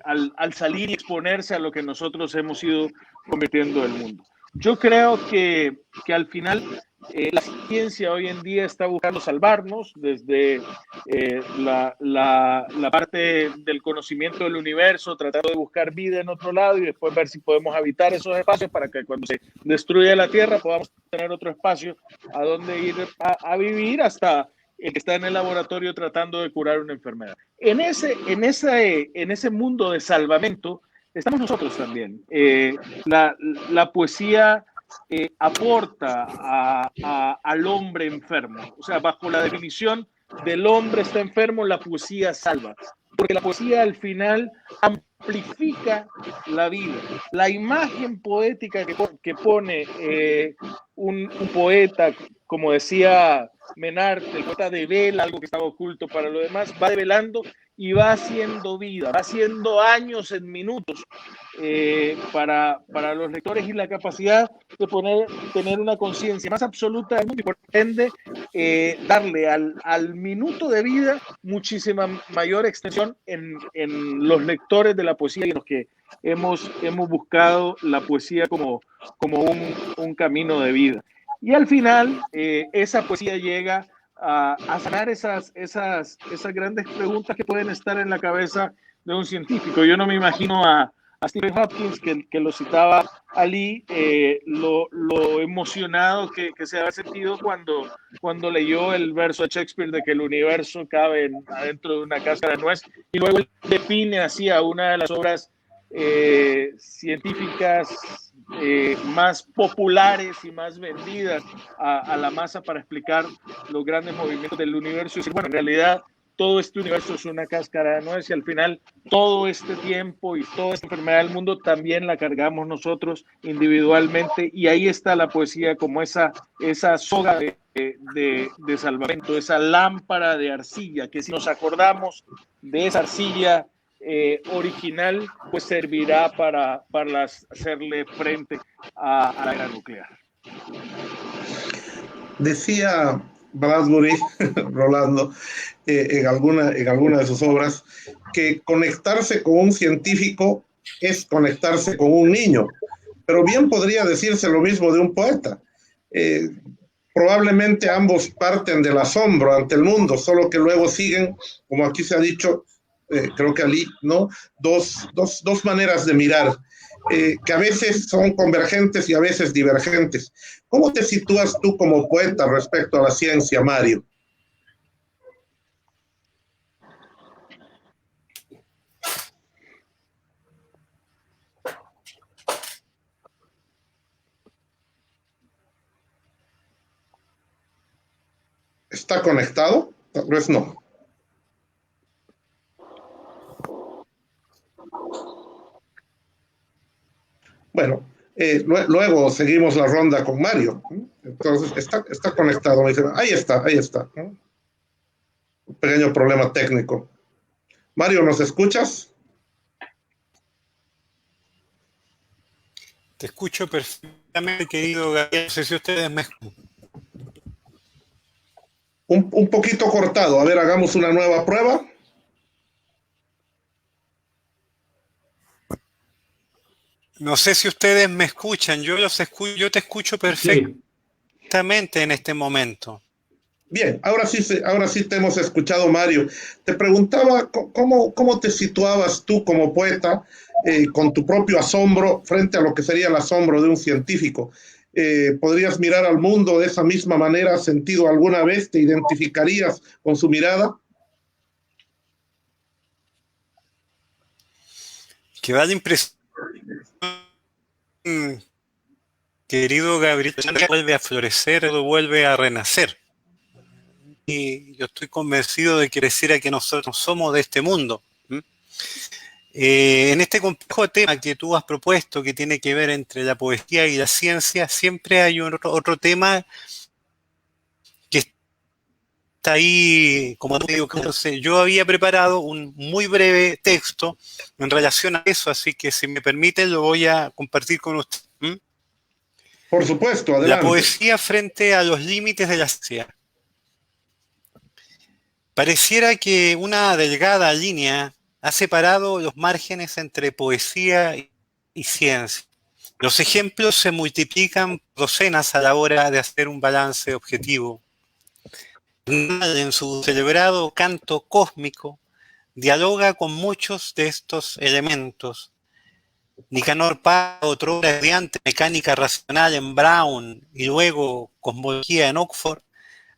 al salir y exponerse a lo que nosotros hemos ido convirtiendo en el mundo. Yo creo que al final la ciencia hoy en día está buscando salvarnos desde la parte del conocimiento del universo, tratando de buscar vida en otro lado y después ver si podemos habitar esos espacios para que cuando se destruya la Tierra podamos tener otro espacio a donde ir a vivir, hasta el que está en el laboratorio tratando de curar una enfermedad. En ese mundo de salvamento estamos nosotros también. La poesía aporta al hombre enfermo. O sea, bajo la definición del hombre está enfermo, la poesía salva. Porque la poesía al final amplifica la vida. La imagen poética que pone un poeta, como decía Menard, el poeta devela algo que estaba oculto para lo demás, va develando y va haciendo vida, va haciendo años en minutos para los lectores, y la capacidad de tener una conciencia más absoluta del mundo, y por ende darle al minuto de vida muchísima mayor extensión en los lectores de la poesía, y en los que hemos buscado la poesía como un camino de vida. Y al final esa poesía llega a sanar esas grandes preguntas que pueden estar en la cabeza de un científico. Yo no me imagino a Stephen Hopkins, que lo citaba Ali, lo emocionado que se había sentido cuando leyó el verso de Shakespeare de que el universo cabe adentro de una cáscara de nuez, y luego define así a una de las obras científicas más populares y más vendidas a la masa para explicar los grandes movimientos del universo. Y decir, bueno, en realidad todo este universo es una cáscara de nuez, y al final todo este tiempo y toda esta enfermedad del mundo también la cargamos nosotros individualmente, y ahí está la poesía como esa soga de salvamento, esa lámpara de arcilla, que si nos acordamos de esa arcilla original, pues servirá para hacerle frente a la guerra nuclear. Decía Bradbury, Rolando, en alguna de sus obras, que conectarse con un científico es conectarse con un niño, pero bien podría decirse lo mismo de un poeta. Probablemente ambos parten del asombro ante el mundo, solo que luego siguen, como aquí se ha dicho, creo que Ali, ¿no? Dos maneras de mirar, que a veces son convergentes y a veces divergentes. ¿Cómo te sitúas tú como poeta respecto a la ciencia, Mario? ¿Está conectado? Tal vez no. Bueno, luego seguimos la ronda con Mario. Entonces, está conectado. Me dice, ahí está. Un pequeño problema técnico. Mario, ¿nos escuchas? Te escucho perfectamente, querido Gabriel. No sé si ustedes me escuchan. Un poquito cortado. A ver, hagamos una nueva prueba. No sé si ustedes me escuchan. Yo te escucho perfectamente en este momento. Bien, ahora sí te hemos escuchado, Mario. Te preguntaba cómo te situabas tú como poeta con tu propio asombro frente a lo que sería el asombro de un científico. ¿Podrías mirar al mundo de esa misma manera? ¿Has sentido alguna vez? ¿Te identificarías con su mirada? Que da la impresión, querido Gabriel, que vuelve a florecer o vuelve a renacer. Y yo estoy convencido de que pareciera que nosotros somos de este mundo. En este complejo tema que tú has propuesto, que tiene que ver entre la poesía y la ciencia, siempre hay otro tema que está ahí como medio. Entonces, yo había preparado un muy breve texto en relación a eso, así que si me permiten lo voy a compartir con usted. Por supuesto, adelante. La poesía frente a los límites de la ciencia. Pareciera que una delgada línea ha separado los márgenes entre poesía y ciencia. Los ejemplos se multiplican docenas a la hora de hacer un balance objetivo. En su celebrado canto cósmico, dialoga con muchos de estos elementos. Nicanor Parra, otrora estudiante de mecánica racional en Brown y luego cosmología en Oxford,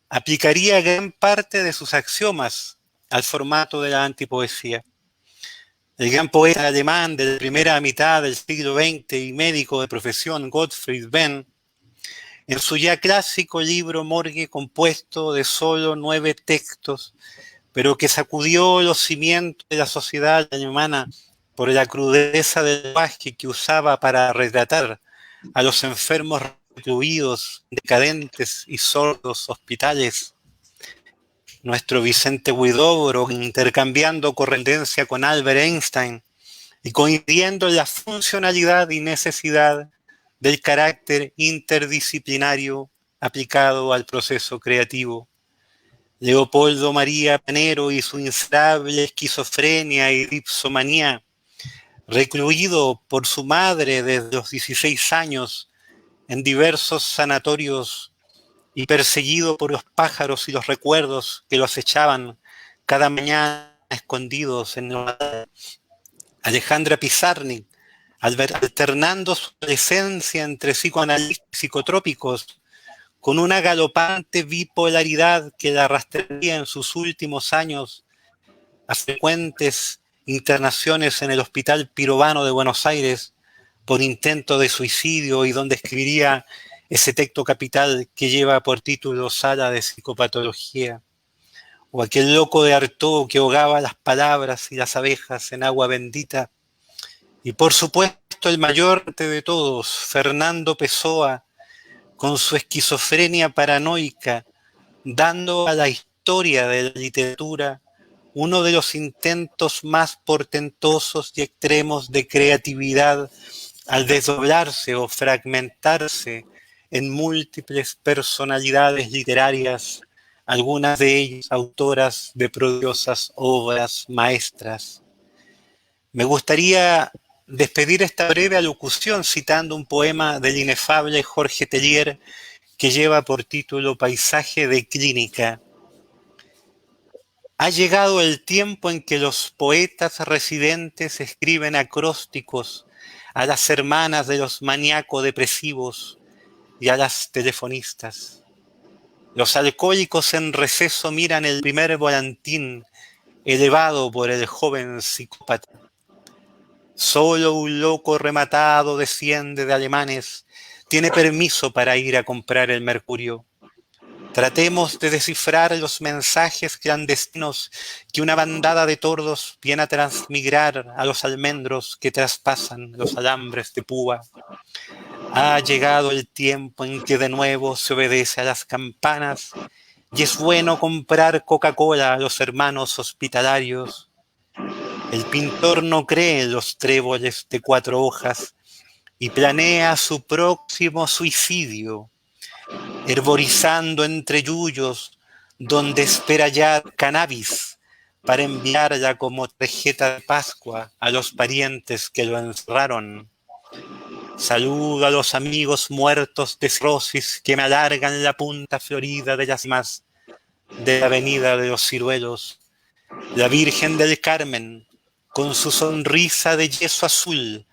aplicaría gran parte de sus axiomas al formato de la antipoesía. El gran poeta alemán de la primera mitad del siglo XX y médico de profesión Gottfried Benn, en su ya clásico libro Morgue, compuesto de solo 9 textos, pero que sacudió los cimientos de la sociedad alemana por la crudeza del lenguaje que usaba para retratar a los enfermos recluidos, decadentes y sordos hospitales. Nuestro Vicente Huidobro, intercambiando correspondencia con Albert Einstein y coincidiendo en la funcionalidad y necesidad del carácter interdisciplinario aplicado al proceso creativo. Leopoldo María Panero y su instable esquizofrenia y dipsomanía, recluido por su madre desde los 16 años en diversos sanatorios y perseguido por los pájaros y los recuerdos que lo acechaban cada mañana escondidos en Alejandra Pizarnik, alternando su adolescencia entre psicoanalistas y psicotrópicos, con una galopante bipolaridad que la arrastraría en sus últimos años a frecuentes internaciones en el Hospital Pirovano de Buenos Aires por intento de suicidio, y donde escribiría ese texto capital que lleva por título Sala de Psicopatología, o aquel loco de Artaud que ahogaba las palabras y las abejas en agua bendita, y por supuesto el mayor de todos, Fernando Pessoa, con su esquizofrenia paranoica, dando a la historia de la literatura uno de los intentos más portentosos y extremos de creatividad al desdoblarse o fragmentarse en múltiples personalidades literarias, algunas de ellas autoras de prodigiosas obras maestras. Me gustaría despedir esta breve alocución citando un poema del inefable Jorge Tellier que lleva por título Paisaje de Clínica. Ha llegado el tiempo en que los poetas residentes escriben acrósticos a las hermanas de los maníaco-depresivos y a las telefonistas. Los alcohólicos en receso miran el primer volantín elevado por el joven psicópata. Solo un loco rematado desciende de alemanes, tiene permiso para ir a comprar el mercurio. Tratemos de descifrar los mensajes clandestinos que una bandada de tordos viene a transmigrar a los almendros que traspasan los alambres de púa. Ha llegado el tiempo en que de nuevo se obedece a las campanas y es bueno comprar Coca-Cola a los hermanos hospitalarios. El pintor no cree en los tréboles de 4 hojas y planea su próximo suicidio, herborizando entre yuyos donde espera ya cannabis para enviarla como tarjeta de Pascua a los parientes que lo encerraron. Saludo a los amigos muertos de cirrosis que me alargan la punta florida de las cimas de la avenida de los ciruelos. La Virgen del Carmen, con su sonrisa de yeso azul,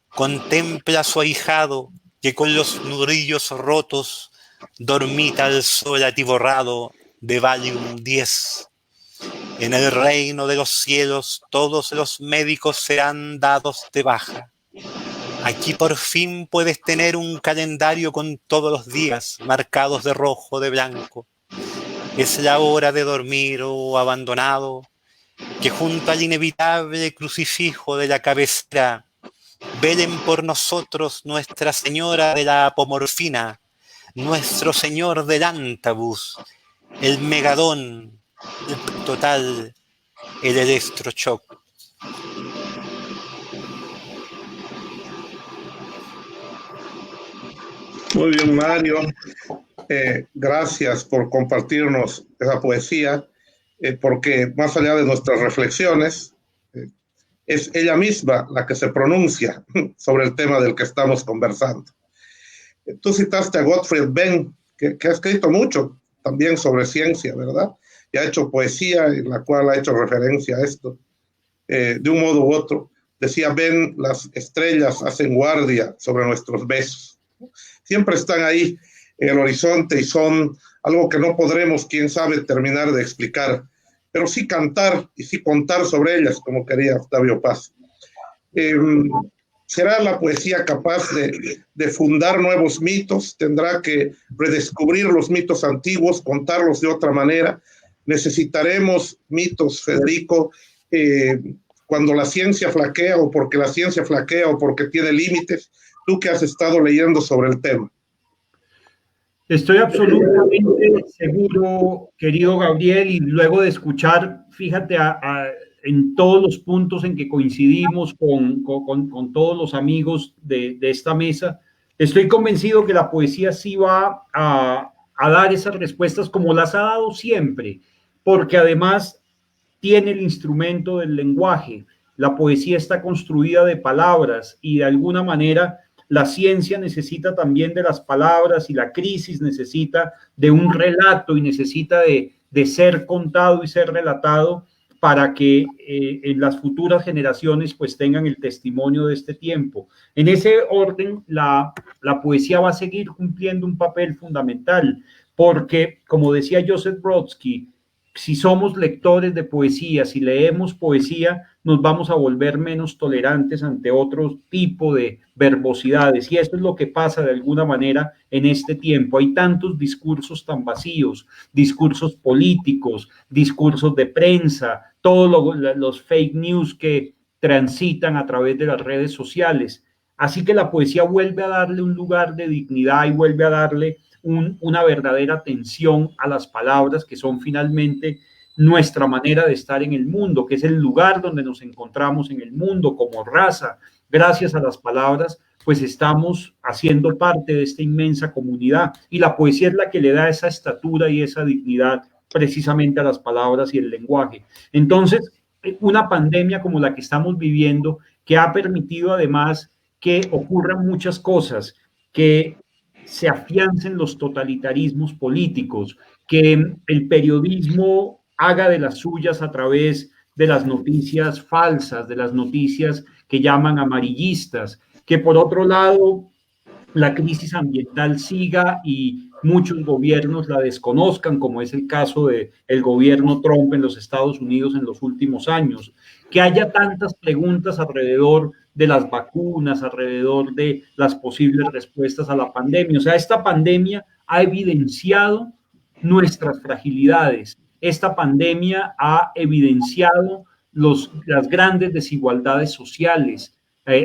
contempla a su ahijado que con los nudillos rotos dormita al sol atiborrado de Valium 10. En el reino de los cielos todos los médicos serán dados de baja. Aquí por fin puedes tener un calendario con todos los días marcados de rojo, de blanco. Es la hora de dormir, oh abandonado, que junto al inevitable crucifijo de la cabecera velen por nosotros Nuestra Señora de la Apomorfina, Nuestro Señor del Antabus, el Megadón, el Total, el Electrochoc. Muy bien, Mario. Gracias por compartirnos esa poesía, porque más allá de nuestras reflexiones, es ella misma la que se pronuncia sobre el tema del que estamos conversando. Tú citaste a Gottfried Benn, que ha escrito mucho también sobre ciencia, ¿verdad? Y ha hecho poesía en la cual ha hecho referencia a esto, de un modo u otro. Decía Benn, las estrellas hacen guardia sobre nuestros besos. Siempre están ahí en el horizonte y son algo que no podremos, quién sabe, terminar de explicar, pero sí cantar y sí contar sobre ellas, como quería Octavio Paz. ¿Será la poesía capaz de fundar nuevos mitos? ¿Tendrá que redescubrir los mitos antiguos, contarlos de otra manera? ¿Necesitaremos mitos, Federico, cuando la ciencia flaquea o porque la ciencia flaquea o porque tiene límites? Tú que has estado leyendo sobre el tema. Estoy absolutamente seguro, querido Gabriel, y luego de escuchar, fíjate, en todos los puntos en que coincidimos con todos los amigos de esta mesa, estoy convencido que la poesía sí va a dar esas respuestas como las ha dado siempre, porque además tiene el instrumento del lenguaje. La poesía está construida de palabras y de alguna manera la ciencia necesita también de las palabras y la crisis necesita de un relato y necesita de ser contado y ser relatado para que en las futuras generaciones pues tengan el testimonio de este tiempo. En ese orden, la poesía va a seguir cumpliendo un papel fundamental porque, como decía Joseph Brodsky, si somos lectores de poesía, si leemos poesía, nos vamos a volver menos tolerantes ante otro tipo de verbosidades. Y esto es lo que pasa de alguna manera en este tiempo. Hay tantos discursos tan vacíos, discursos políticos, discursos de prensa, todos los fake news que transitan a través de las redes sociales. Así que la poesía vuelve a darle un lugar de dignidad y vuelve a darle una verdadera atención a las palabras que son finalmente nuestra manera de estar en el mundo, que es el lugar donde nos encontramos en el mundo como raza. Gracias a las palabras, pues estamos haciendo parte de esta inmensa comunidad y la poesía es la que le da esa estatura y esa dignidad precisamente a las palabras y el lenguaje. Entonces, una pandemia como la que estamos viviendo, que ha permitido además que ocurran muchas cosas, que se afiancen los totalitarismos políticos, que el periodismo haga de las suyas a través de las noticias falsas, de las noticias que llaman amarillistas, que por otro lado la crisis ambiental siga y muchos gobiernos la desconozcan, como es el caso del gobierno Trump en los Estados Unidos en los últimos años, que haya tantas preguntas alrededor de las vacunas, alrededor de las posibles respuestas a la pandemia. O sea, esta pandemia ha evidenciado nuestras fragilidades. Esta pandemia ha evidenciado las grandes desigualdades sociales.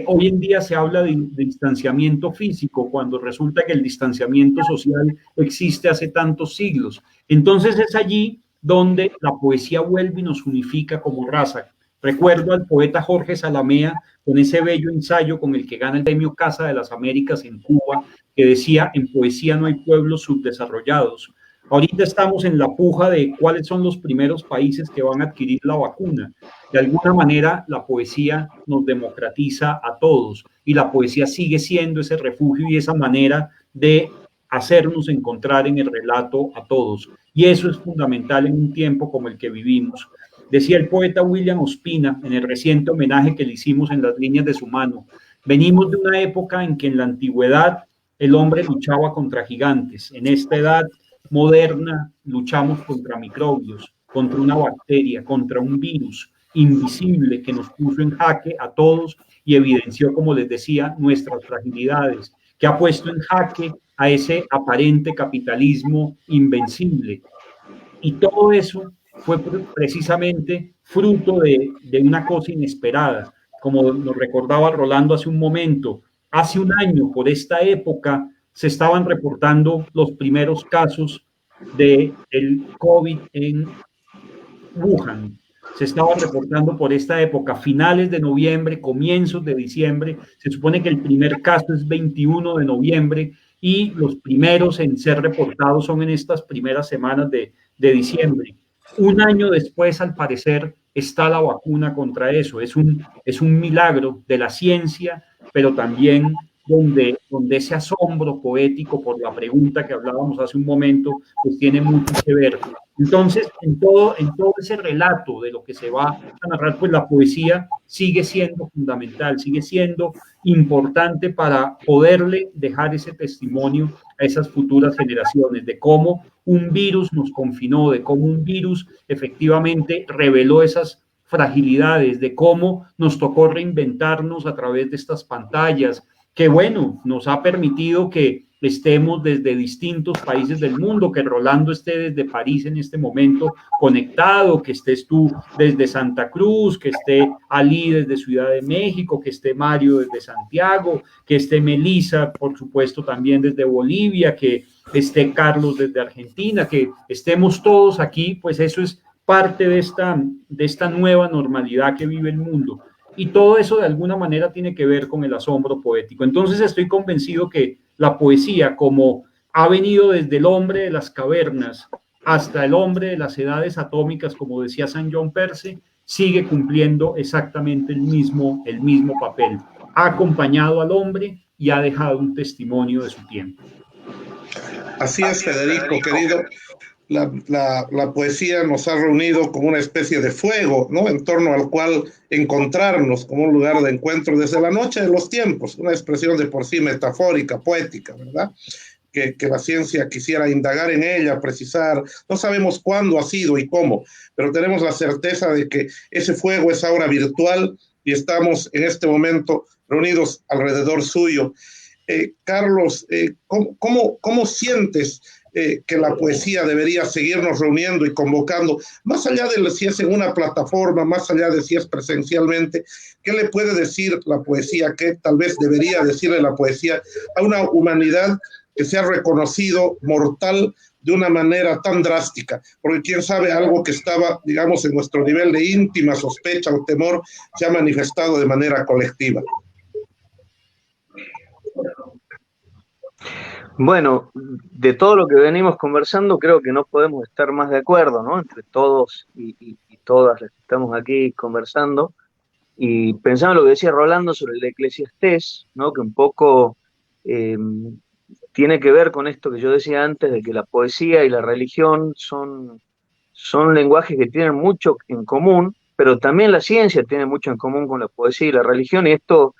Hoy en día se habla de distanciamiento físico cuando resulta que el distanciamiento social existe hace tantos siglos. Entonces es allí donde la poesía vuelve y nos unifica como raza. Recuerdo al poeta Jorge Salamea con ese bello ensayo con el que gana el premio Casa de las Américas en Cuba, que decía: en poesía no hay pueblos subdesarrollados. Ahorita estamos en la puja de cuáles son los primeros países que van a adquirir la vacuna. De alguna manera, la poesía nos democratiza a todos y la poesía sigue siendo ese refugio y esa manera de hacernos encontrar en el relato a todos. Y eso es fundamental en un tiempo como el que vivimos. Decía el poeta William Ospina en el reciente homenaje que le hicimos en las líneas de su mano: venimos de una época en que en la antigüedad el hombre luchaba contra gigantes. En esta edad moderna luchamos contra microbios, contra una bacteria, contra un virus invisible que nos puso en jaque a todos y evidenció, como les decía, nuestras fragilidades, que ha puesto en jaque a ese aparente capitalismo invencible. Y todo eso fue precisamente fruto de una cosa inesperada. Como nos recordaba Rolando hace un momento, hace un año, por esta época, se estaban reportando los primeros casos del COVID en Wuhan. Se estaban reportando por esta época, finales de noviembre, comienzos de diciembre. Se supone que el primer caso es 21 de noviembre y los primeros en ser reportados son en estas primeras semanas de diciembre. Un año después, al parecer, está la vacuna contra eso. Es un milagro de la ciencia, pero también donde ese asombro poético por la pregunta que hablábamos hace un momento, pues tiene mucho que ver. Entonces, en todo ese relato de lo que se va a narrar, pues la poesía sigue siendo fundamental, sigue siendo importante para poderle dejar ese testimonio a esas futuras generaciones de cómo un virus nos confinó, de cómo un virus efectivamente reveló esas fragilidades, de cómo nos tocó reinventarnos a través de estas pantallas, que bueno, nos ha permitido que estemos desde distintos países del mundo, que Rolando esté desde París en este momento conectado, que estés tú desde Santa Cruz, que esté Ali desde Ciudad de México, que esté Mario desde Santiago, que esté Melissa, por supuesto, también desde Bolivia, que esté Carlos desde Argentina, que estemos todos aquí, pues eso es parte de esta nueva normalidad que vive el mundo. Y todo eso de alguna manera tiene que ver con el asombro poético. Entonces estoy convencido que la poesía, como ha venido desde el hombre de las cavernas hasta el hombre de las edades atómicas, como decía San John Perse, sigue cumpliendo exactamente el mismo papel. Ha acompañado al hombre y ha dejado un testimonio de su tiempo. Así es, Federico, querido. La poesía nos ha reunido como una especie de fuego, ¿no?, en torno al cual encontrarnos como un lugar de encuentro desde la noche de los tiempos, una expresión de por sí metafórica, poética, ¿verdad? Que la ciencia quisiera indagar en ella, precisar. No sabemos cuándo ha sido y cómo, pero tenemos la certeza de que ese fuego es ahora virtual y estamos en este momento reunidos alrededor suyo. Carlos, ¿cómo sientes que la poesía debería seguirnos reuniendo y convocando, más allá de si es en una plataforma, más allá de si es presencialmente? ¿Qué le puede decir la poesía? ¿Qué tal vez debería decirle la poesía a una humanidad que se ha reconocido mortal de una manera tan drástica? Porque quién sabe, algo que estaba, digamos, en nuestro nivel de íntima sospecha o temor se ha manifestado de manera colectiva. Bueno, de todo lo que venimos conversando, creo que no podemos estar más de acuerdo, ¿no? Entre todos y todas las que estamos aquí conversando. Y pensando en lo que decía Rolando sobre el Eclesiastés, ¿no?, que un poco tiene que ver con esto que yo decía antes, de que la poesía y la religión son son lenguajes que tienen mucho en común, pero también la ciencia tiene mucho en común con la poesía y la religión, y esto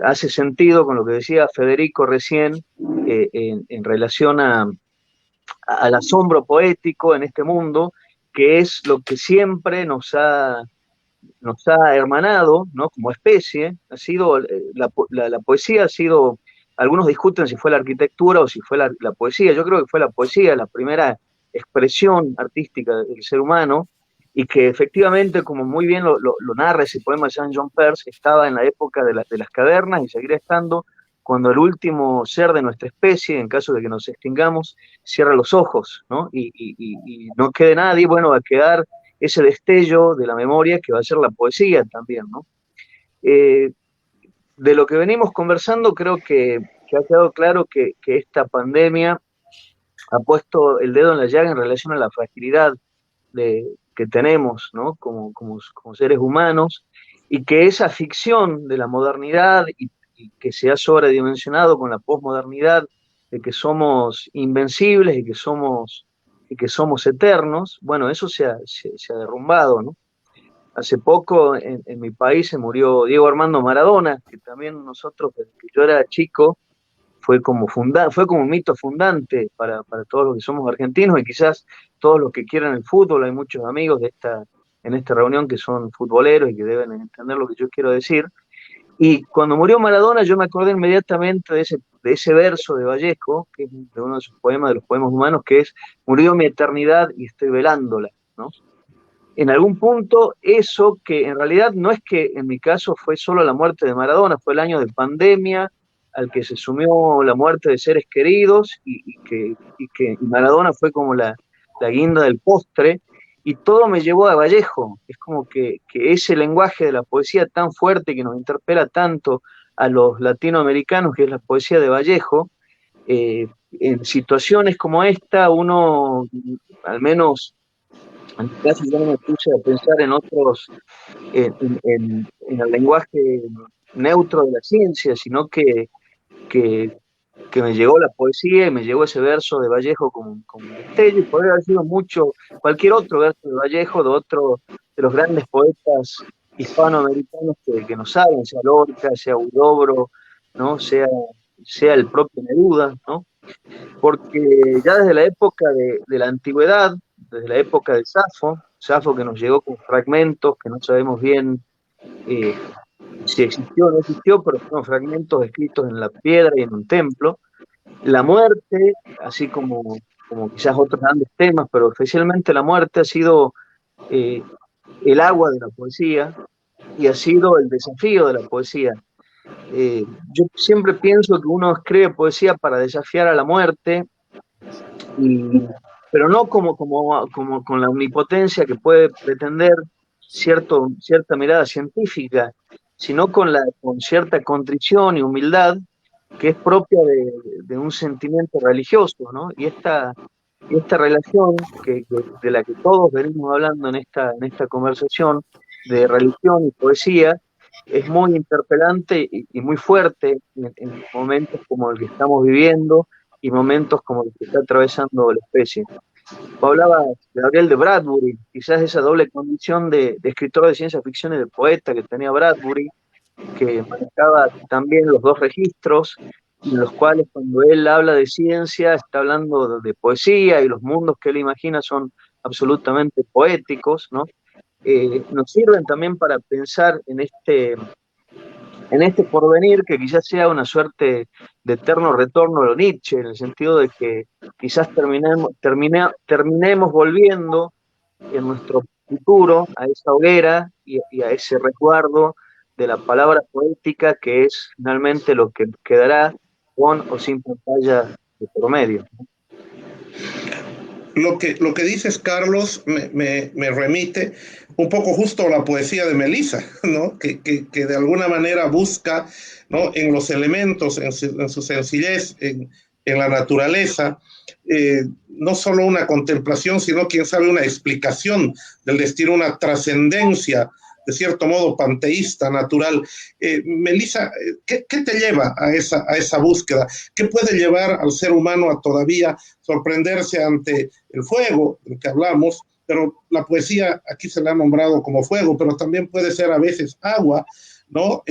hace sentido con lo que decía Federico recién en relación al asombro poético en este mundo, que es lo que siempre nos ha hermanado, ¿no? Como especie. Ha sido, la poesía ha sido, algunos discuten si fue la arquitectura o si fue la poesía. Yo creo que fue la poesía la primera expresión artística del ser humano, y que efectivamente, como muy bien lo narra ese poema de Saint-John Perse, estaba en la época de las cavernas y seguirá estando cuando el último ser de nuestra especie, en caso de que nos extingamos, cierra los ojos, ¿no? Y no quede nadie, bueno, va a quedar ese destello de la memoria que va a ser la poesía también, ¿no? De lo que venimos conversando, creo que ha quedado claro que esta pandemia ha puesto el dedo en la llaga en relación a la fragilidad que tenemos, ¿no? Como seres humanos, y que esa ficción de la modernidad y que se ha sobredimensionado con la posmodernidad, de que somos invencibles y que somos eternos, bueno, eso se ha derrumbado, ¿no? Hace poco en mi país se murió Diego Armando Maradona, que también nosotros, desde que yo era chico, fue como un mito fundante para todos los que somos argentinos, y quizás todos los que quieran el fútbol. Hay muchos amigos en esta reunión que son futboleros y que deben entender lo que yo quiero decir. Y cuando murió Maradona, yo me acordé inmediatamente de ese verso de Vallejo, que es de uno de sus poemas, de los poemas humanos, que es: murió mi eternidad y estoy velándola, ¿no? En algún punto, eso que en realidad no es que en mi caso fue solo la muerte de Maradona, fue el año de pandemia al que se sumió la muerte de seres queridos, y Maradona fue como la guinda del postre, y todo me llevó a Vallejo. Es como que ese lenguaje de la poesía tan fuerte que nos interpela tanto a los latinoamericanos, que es la poesía de Vallejo, en situaciones como esta, uno, al menos en mi caso, yo no me puse a pensar en otros, en el lenguaje neutro de la ciencia, sino que me llegó la poesía y me llegó ese verso de Vallejo como un destello, y podría haber sido cualquier otro verso de Vallejo, de los grandes poetas hispanoamericanos que nos saben, sea Lorca, sea Huidobro, ¿no? sea el propio Neruda, ¿no? Porque ya desde la época de la antigüedad, desde la época de Safo que nos llegó con fragmentos que no sabemos bien si existió o no existió, pero fueron fragmentos escritos en la piedra y en un templo. La muerte, así como quizás otros grandes temas, pero especialmente la muerte ha sido el agua de la poesía, y ha sido el desafío de la poesía. Yo siempre pienso que uno escribe poesía para desafiar a la muerte, pero no como con la omnipotencia que puede pretender cierta mirada científica, sino con cierta contrición y humildad que es propia de un sentimiento religioso, ¿no? Y esta relación de la que todos venimos hablando en esta conversación, de religión y poesía, es muy interpelante y muy fuerte en momentos como el que estamos viviendo y momentos como el que está atravesando la especie. Hablaba Gabriel de Bradbury, quizás esa doble condición de escritor de ciencia ficción y de poeta que tenía Bradbury, que manejaba también los dos registros, en los cuales cuando él habla de ciencia está hablando de poesía, y los mundos que él imagina son absolutamente poéticos, ¿no? Nos sirven también para pensar en este porvenir, que quizás sea una suerte de eterno retorno a lo Nietzsche, en el sentido de que quizás terminemos volviendo en nuestro futuro a esa hoguera y a ese resguardo de la palabra poética, que es finalmente lo que quedará con o sin pantalla de por medio. Lo que dices, Carlos, me remite un poco justo a la poesía de Melissa, ¿no? Que de alguna manera busca, ¿no?, en los elementos, en su sencillez, en la naturaleza, no solo una contemplación, sino, quién sabe, una explicación del destino, una trascendencia, de cierto modo, panteísta, natural. Melissa, ¿qué te lleva a esa búsqueda? ¿Qué puede llevar al ser humano a todavía sorprenderse ante el fuego del que hablamos, pero la poesía aquí se la ha nombrado como fuego, pero también puede ser a veces agua, ¿no?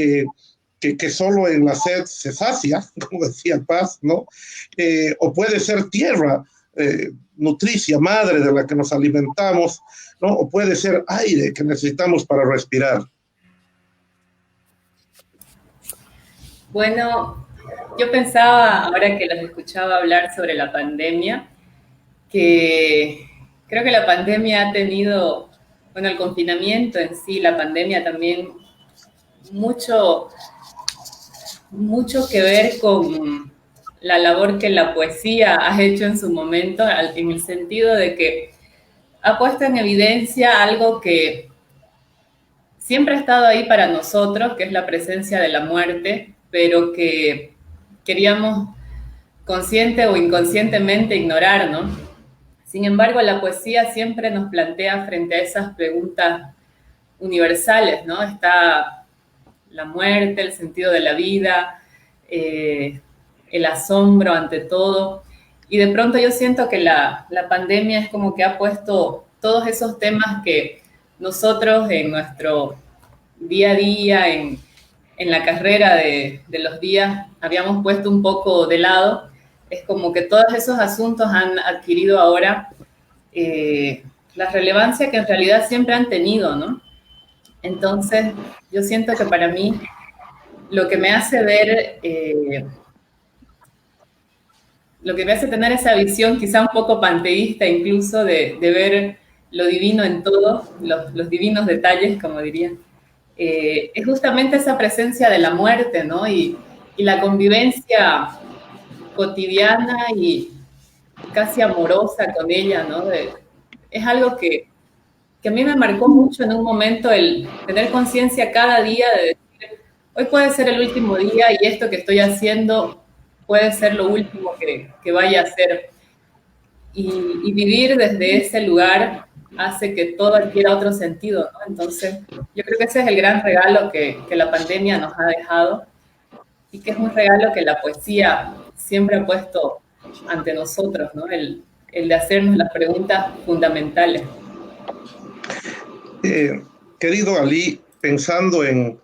Que solo en la sed se sacia, como decía Paz, ¿no? O puede ser tierra, nutricia, madre de la que nos alimentamos, ¿no? O puede ser aire que necesitamos para respirar. Bueno, yo pensaba, ahora que los escuchaba hablar sobre la pandemia, que creo que la pandemia ha tenido, bueno, el confinamiento en sí, la pandemia también, mucho que ver con la labor que la poesía ha hecho en su momento, en el sentido de que ha puesto en evidencia algo que siempre ha estado ahí para nosotros, que es la presencia de la muerte, pero que queríamos consciente o inconscientemente ignorar, ¿no? Sin embargo, la poesía siempre nos plantea frente a esas preguntas universales, ¿no? Está la muerte, el sentido de la vida, el asombro ante todo. Y de pronto yo siento que la pandemia es como que ha puesto todos esos temas que nosotros en nuestro día a día, en la carrera de los días, habíamos puesto un poco de lado. Es como que todos esos asuntos han adquirido ahora la relevancia que en realidad siempre han tenido, ¿no? Entonces, yo siento que para mí lo que me hace ver, lo que me hace tener esa visión quizá un poco panteísta incluso de ver lo divino en todo, los divinos detalles, como dirían, es justamente esa presencia de la muerte, ¿no? Y la convivencia cotidiana y casi amorosa con ella, ¿no? Es algo que a mí me marcó mucho en un momento el tener conciencia cada día de decir, hoy puede ser el último día y esto que estoy haciendo puede ser lo último que vaya a hacer. Y vivir desde ese lugar hace que todo adquiera otro sentido, ¿no? Entonces, yo creo que ese es el gran regalo que la pandemia nos ha dejado y que es un regalo que la poesía siempre ha puesto ante nosotros, ¿no? El de hacernos las preguntas fundamentales. Querido Ali, pensando en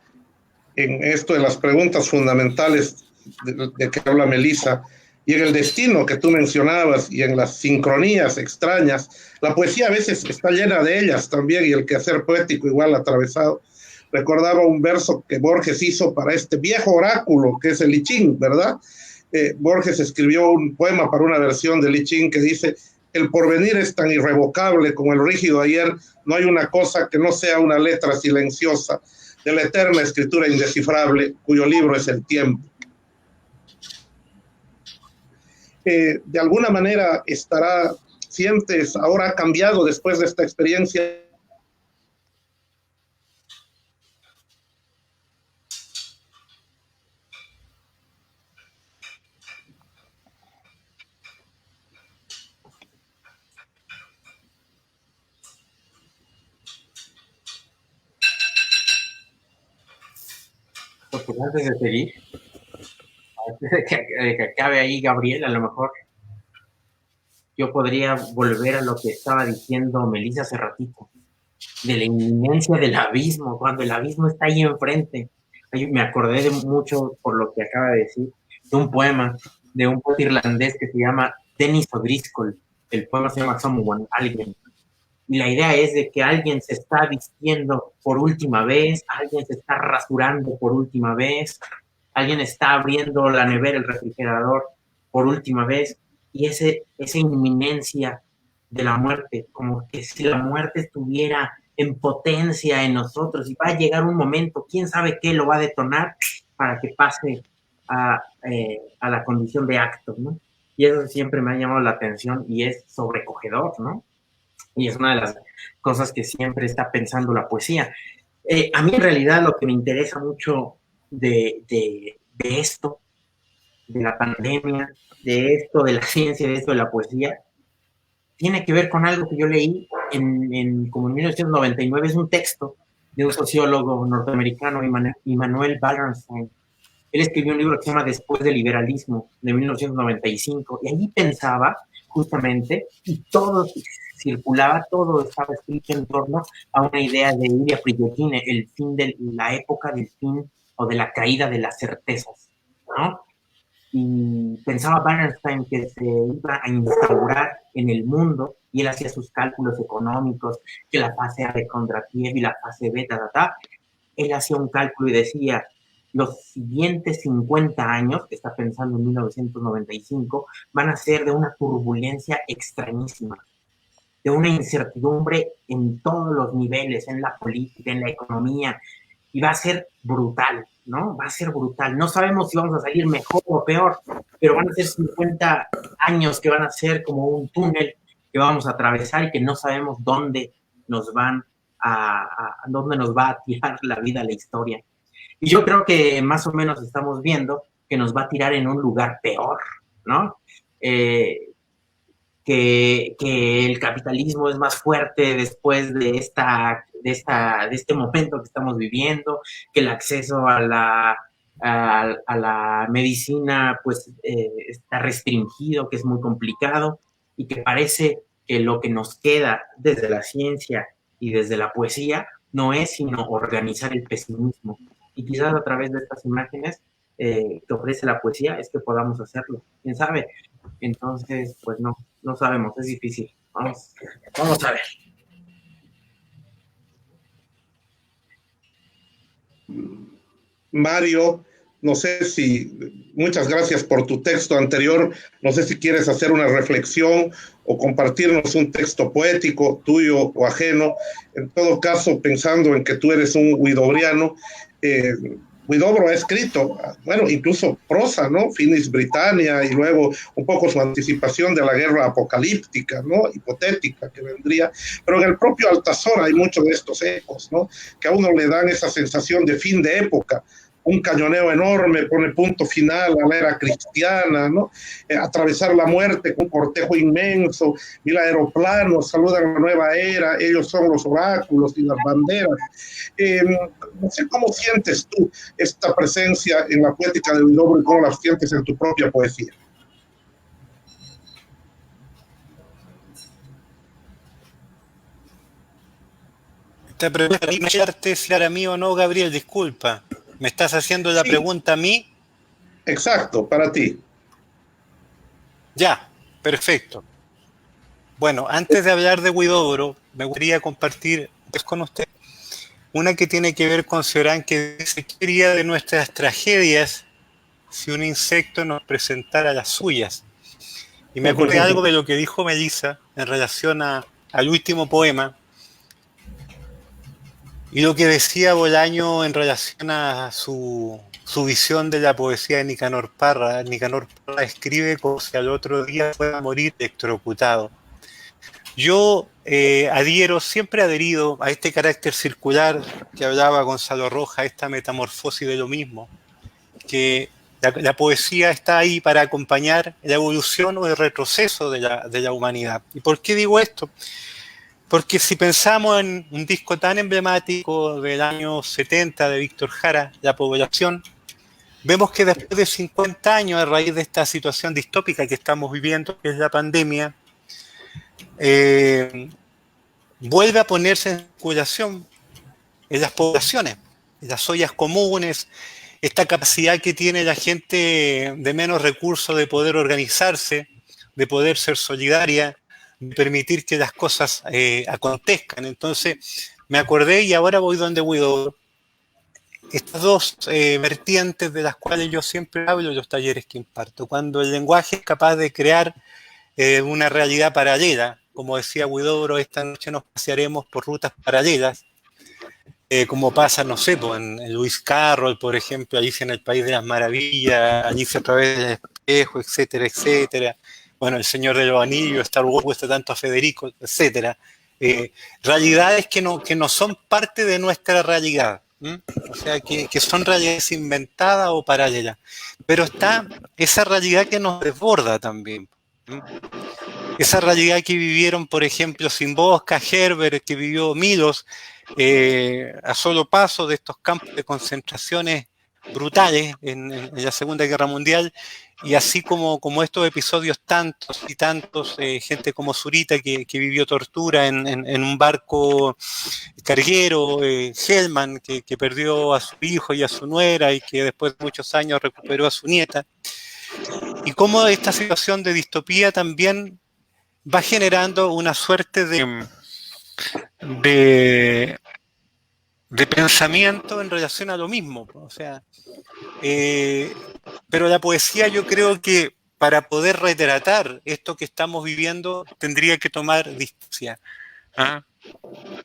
esto de las preguntas fundamentales de que habla Melissa, y en el destino que tú mencionabas, y en las sincronías extrañas, la poesía a veces está llena de ellas también, y el quehacer poético igual atravesado. Recordaba un verso que Borges hizo para este viejo oráculo, que es el I Ching, ¿verdad? Borges escribió un poema para una versión del I Ching que dice: el porvenir es tan irrevocable como el rígido ayer, no hay una cosa que no sea una letra silenciosa de la eterna escritura indescifrable, cuyo libro es el tiempo. De alguna manera sientes, ahora ha cambiado después de esta experiencia. Porque antes de seguir, antes de que acabe ahí Gabriel, a lo mejor yo podría volver a lo que estaba diciendo Melissa hace ratito, de la inminencia del abismo, cuando el abismo está ahí enfrente. Me acordé de mucho, por lo que acaba de decir, de un poema de un poeta irlandés que se llama Dennis O'Driscoll. El poema se llama Someone, alguien. Y la idea es de que alguien se está vistiendo por última vez, alguien se está rasurando por última vez, alguien está abriendo la nevera, el refrigerador por última vez, y esa inminencia de la muerte, como que si la muerte estuviera en potencia en nosotros, y va a llegar un momento, quién sabe qué lo va a detonar para que pase a la condición de acto, ¿no? Y eso siempre me ha llamado la atención y es sobrecogedor, ¿no? Y es una de las cosas que siempre está pensando la poesía. A mí en realidad lo que me interesa mucho de esto, de la pandemia, de esto, de la ciencia, de esto, de la poesía, tiene que ver con algo que yo leí como en 1999, es un texto de un sociólogo norteamericano, Immanuel Wallerstein. Él escribió un libro que se llama Después del liberalismo, de 1995, y allí pensaba justamente, y todo circulaba, todo estaba escrito en torno a una idea de Ilya Prigogine, el fin de la época del fin o de la caída de las certezas, ¿no? Y pensaba Bernstein que se iba a instaurar en el mundo, y él hacía sus cálculos económicos, que la fase A de Kondratiev y la fase B, él hacía un cálculo y decía, los siguientes 50 años, que está pensando en 1995, van a ser de una turbulencia extrañísima, de una incertidumbre en todos los niveles, en la política, en la economía, y va a ser brutal, ¿no? Va a ser brutal. No sabemos si vamos a salir mejor o peor, pero van a ser 50 años que van a ser como un túnel que vamos a atravesar y que no sabemos dónde nos va a tirar la vida, la historia. Y yo creo que más o menos estamos viendo que nos va a tirar en un lugar peor, ¿no? Que el capitalismo es más fuerte después de este momento que estamos viviendo, que el acceso a la medicina pues está restringido, que es muy complicado, y que parece que lo que nos queda desde la ciencia y desde la poesía no es sino organizar el pesimismo. Y quizás a través de estas imágenes que ofrece la poesía es que podamos hacerlo. ¿Quién sabe? Entonces, pues no sabemos, es difícil. Vamos a ver. Mario, no sé si, muchas gracias por tu texto anterior, no sé si quieres hacer una reflexión o compartirnos un texto poético tuyo o ajeno. En todo caso, pensando en que tú eres un huidobriano, Huidobro ha escrito, bueno, incluso prosa, ¿no? Finis Britannia, y luego un poco su anticipación de la guerra apocalíptica, ¿no? Hipotética que vendría. Pero en el propio Altazor hay muchos de estos ecos, ¿no? Que a uno le dan esa sensación de fin de época. Un cañoneo enorme pone punto final a la era cristiana, ¿no? Atravesar la muerte con un cortejo inmenso, 1000 aeroplanos saludan la nueva era, ellos son los oráculos y las banderas. No sé cómo sientes tú esta presencia en la poética de Huidobro y cómo la sientes en tu propia poesía. Esta pregunta si era mí o no, Gabriel, disculpa. ¿Me estás haciendo la pregunta a mí? Exacto, para ti. Ya, perfecto. Bueno, antes de hablar de Huidobro, me gustaría compartir con usted una que tiene que ver con Cioran, que dice: ¿qué sería de nuestras tragedias si un insecto nos presentara las suyas? Y me acordé algo de lo que dijo Melissa en relación al último poema, y lo que decía Bolaño en relación a su visión de la poesía de Nicanor Parra. Nicanor Parra escribe como si al otro día fuera a morir electrocutado. Yo siempre he adherido a este carácter circular que hablaba Gonzalo Rojas, esta metamorfosis de lo mismo, que la poesía está ahí para acompañar la evolución o el retroceso de la humanidad. ¿Y por qué digo esto? Porque si pensamos en un disco tan emblemático del año 70 de Víctor Jara, La Población, vemos que después de 50 años, a raíz de esta situación distópica que estamos viviendo, que es la pandemia, vuelve a ponerse en circulación en las poblaciones, en las ollas comunes, esta capacidad que tiene la gente de menos recursos de poder organizarse, de poder ser solidaria, de permitir que las cosas acontezcan. Entonces me acordé, y ahora voy donde Huidobro, estas dos vertientes de las cuales yo siempre hablo en los talleres que imparto, cuando el lenguaje es capaz de crear una realidad paralela. Como decía Huidobro, esta noche nos pasearemos por rutas paralelas, como pasa, no sé, en Lewis Carroll, por ejemplo, Alicia en el País de las Maravillas, Alicia a través del espejo, etcétera, etcétera. Bueno, El Señor de los Anillos, Star Wars cuesta tanto a Federico, etcétera. Realidades que no son parte de nuestra realidad. O sea, que son realidades inventadas o paralelas. Pero está esa realidad que nos desborda también. Esa realidad que vivieron, por ejemplo, Szymborska, Herbert, que vivió Milos, a solo paso de estos campos de concentraciones brutales en la Segunda Guerra Mundial, y así como estos episodios tantos y tantos, gente como Zurita que vivió tortura en un barco carguero, Hellman que perdió a su hijo y a su nuera y que después de muchos años recuperó a su nieta, y cómo esta situación de distopía también va generando una suerte de pensamiento en relación a lo mismo, o sea, pero la poesía, yo creo que para poder retratar esto que estamos viviendo tendría que tomar distancia, ¿ah?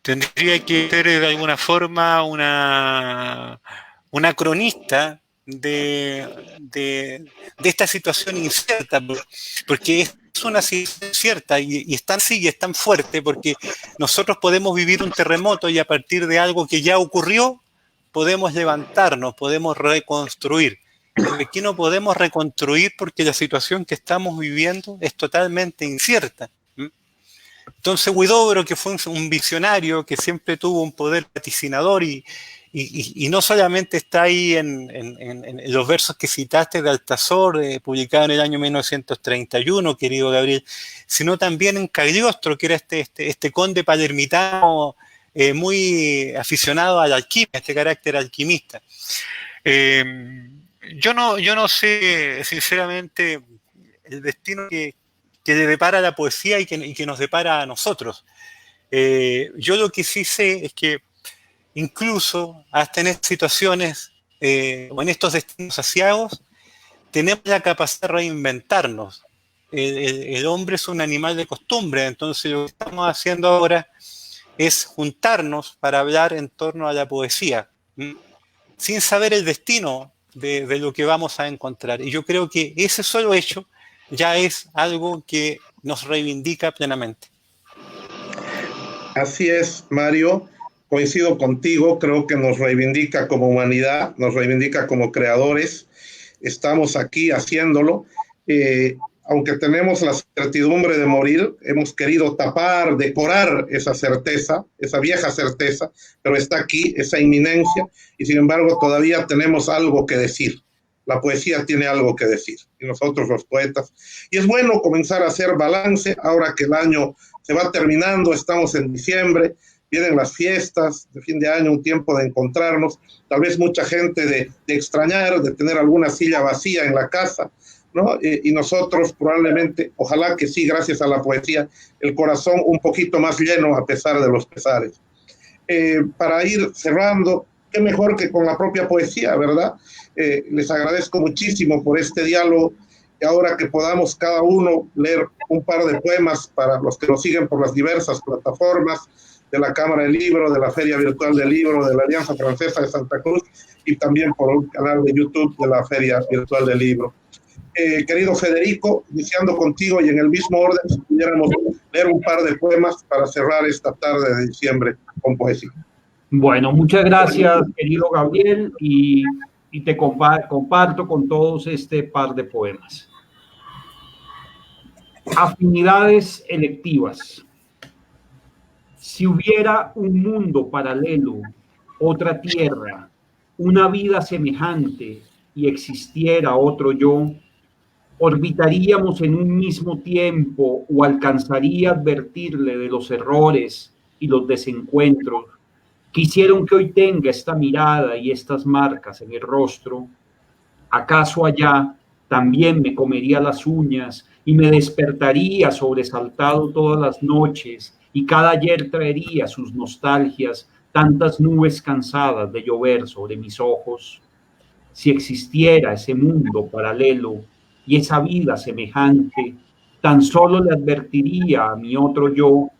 Tendría que ser de alguna forma una cronista de esta situación incierta, porque es una situación cierta y es tan sí y es tan fuerte porque nosotros podemos vivir un terremoto y a partir de algo que ya ocurrió podemos levantarnos, podemos reconstruir. Pero aquí no podemos reconstruir porque la situación que estamos viviendo es totalmente incierta. Entonces Huidobro, que fue un visionario que siempre tuvo un poder vaticinador y no solamente está ahí en los versos que citaste de Altazor, publicado en el año 1931, querido Gabriel, sino también en Cagliostro, que era este conde palermitano muy aficionado a la alquimia, este carácter alquimista. Yo no sé, sinceramente, el destino que le depara a la poesía y que nos depara a nosotros. Yo lo que sí sé es que incluso hasta en estas situaciones o en estos destinos aciagos tenemos la capacidad de reinventarnos. El hombre es un animal de costumbre, entonces lo que estamos haciendo ahora es juntarnos para hablar en torno a la poesía, sin saber el destino de lo que vamos a encontrar. Y yo creo que ese solo hecho ya es algo que nos reivindica plenamente. Así es, Mario, coincido contigo, creo que nos reivindica como humanidad, nos reivindica como creadores, estamos aquí haciéndolo, aunque tenemos la certidumbre de morir, hemos querido tapar, decorar esa certeza, esa vieja certeza, pero está aquí, esa inminencia, y sin embargo todavía tenemos algo que decir. La poesía tiene algo que decir, y nosotros los poetas. Y es bueno comenzar a hacer balance, ahora que el año se va terminando, estamos en diciembre, vienen las fiestas de fin de año, un tiempo de encontrarnos, tal vez mucha gente de extrañar, de tener alguna silla vacía en la casa, ¿no? Y nosotros probablemente, ojalá que sí, gracias a la poesía, el corazón un poquito más lleno a pesar de los pesares. Para ir cerrando, qué mejor que con la propia poesía, ¿verdad? Les agradezco muchísimo por este diálogo y ahora que podamos cada uno leer un par de poemas para los que nos siguen por las diversas plataformas de la Cámara del Libro, de la Feria Virtual del Libro, de la Alianza Francesa de Santa Cruz y también por un canal de YouTube de la Feria Virtual del Libro. Querido Federico, iniciando contigo y en el mismo orden, si pudiéramos leer un par de poemas para cerrar esta tarde de diciembre con poesía. Bueno, muchas gracias, querido Gabriel, y te comparto con todos este par de poemas. Afinidades electivas. Si hubiera un mundo paralelo, otra tierra, una vida semejante y existiera otro yo, orbitaríamos en un mismo tiempo o alcanzaría a advertirle de los errores y los desencuentros que hicieron que hoy tenga esta mirada y estas marcas en el rostro. ¿Acaso allá también me comería las uñas y me despertaría sobresaltado todas las noches y cada ayer traería sus nostalgias, tantas nubes cansadas de llover sobre mis ojos? Si existiera ese mundo paralelo y esa vida semejante, tan solo le advertiría a mi otro yo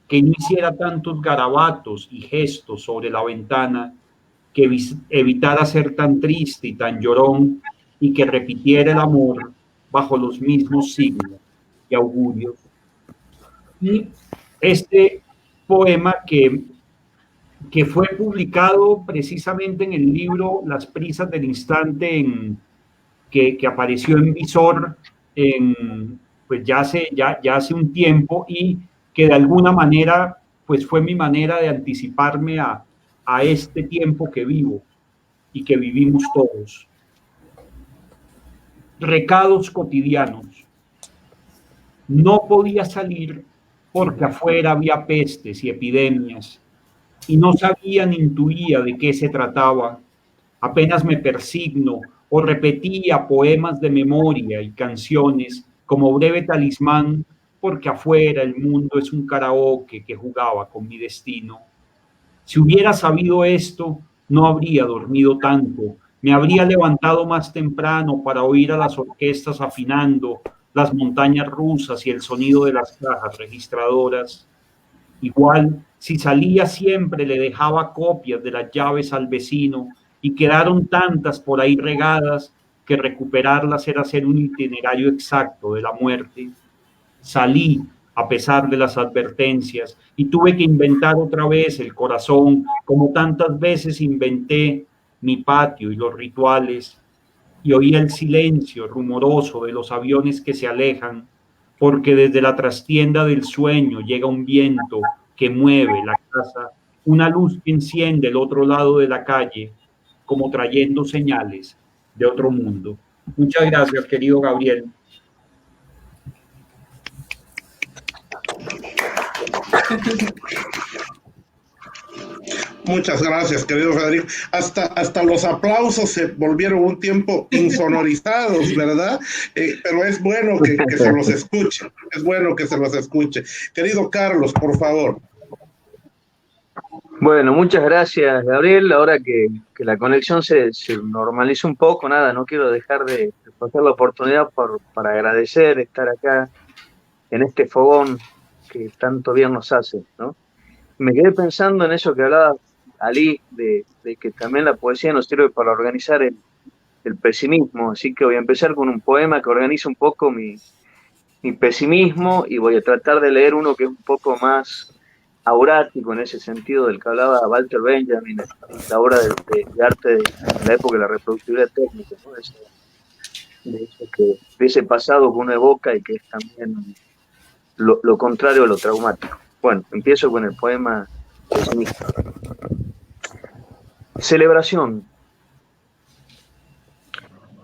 que no hiciera tantos garabatos y gestos sobre la ventana, que evitara ser tan triste y tan llorón y que repitiera el amor bajo los mismos signos y augurios. Y este poema que fue publicado precisamente en el libro Las prisas del instante, que apareció en Visor pues ya hace un tiempo, y que de alguna manera pues fue mi manera de anticiparme a este tiempo que vivo y que vivimos todos. Recados cotidianos. No podía salir porque afuera había pestes y epidemias, y no sabía ni intuía de qué se trataba. Apenas me persigno o repetía poemas de memoria y canciones como breve talismán, porque afuera el mundo es un karaoke que jugaba con mi destino. Si hubiera sabido esto, no habría dormido tanto. Me habría levantado más temprano para oír a las orquestas afinando, las montañas rusas y el sonido de las cajas registradoras. Igual, si salía siempre le dejaba copias de las llaves al vecino y quedaron tantas por ahí regadas que recuperarlas era hacer un itinerario exacto de la muerte. Salí a pesar de las advertencias y tuve que inventar otra vez el corazón, como tantas veces inventé mi patio y los rituales, y oí el silencio rumoroso de los aviones que se alejan, porque desde la trastienda del sueño llega un viento que mueve la casa, una luz que enciende el otro lado de la calle, como trayendo señales de otro mundo. Muchas gracias, querido Gabriel. Muchas gracias, querido Federico. Hasta los aplausos se volvieron un tiempo insonorizados, ¿verdad? Pero es bueno que se los escuche. Es bueno que se los escuche. Querido Carlos, por favor. Bueno, muchas gracias, Gabriel. Ahora que la conexión se normaliza un poco, nada, no quiero dejar de pasar la oportunidad para agradecer estar acá en este fogón que tanto bien nos hace, ¿no? Me quedé pensando en eso que hablaba Ali, de que también la poesía nos sirve para organizar el pesimismo, así que voy a empezar con un poema que organiza un poco mi pesimismo y voy a tratar de leer uno que es un poco más aurático en ese sentido del que hablaba Walter Benjamin, la obra de arte de la época de la reproductividad técnica, ¿no? De ese pasado que uno evoca y que es también lo contrario a lo traumático. Bueno, empiezo con el poema pesimista. Celebración.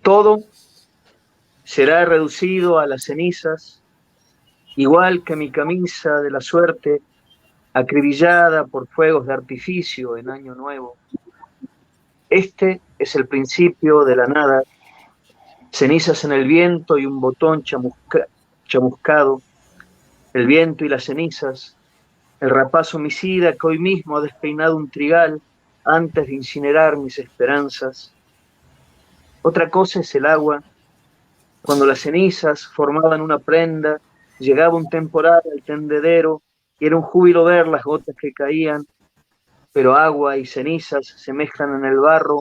Todo será reducido a las cenizas, igual que mi camisa de la suerte, acribillada por fuegos de artificio en Año Nuevo. Este es es de la nada, cenizas en el viento y un botón chamuscado, el viento y las cenizas, el rapaz homicida que hoy mismo ha despeinado un trigal antes de incinerar mis esperanzas. Otra cosa es el agua, cuando las cenizas formaban una prenda, llegaba un temporal al tendedero y era un júbilo ver las gotas que caían, pero agua y cenizas se mezclan en el barro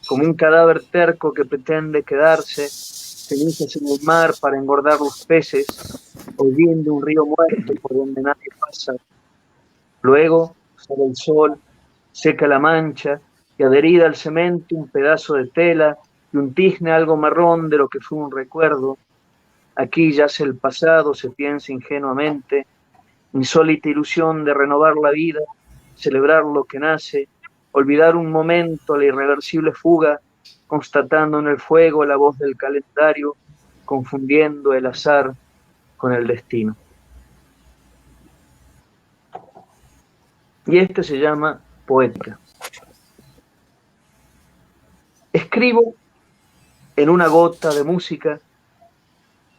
como un cadáver terco que pretende quedarse, cenizas en el mar para engordar los peces, oyendo un río muerto por donde nadie pasa. Luego sale el sol, seca la mancha y adherida al cemento un pedazo de tela y un tizne algo marrón de lo que fue un recuerdo. Aquí yace el pasado, se piensa ingenuamente, insólita ilusión de renovar la vida, celebrar lo que nace, olvidar un momento la irreversible fuga, constatando en el fuego la voz del calendario, confundiendo el azar con el destino. Y este se llama poética. Escribo en una gota de música,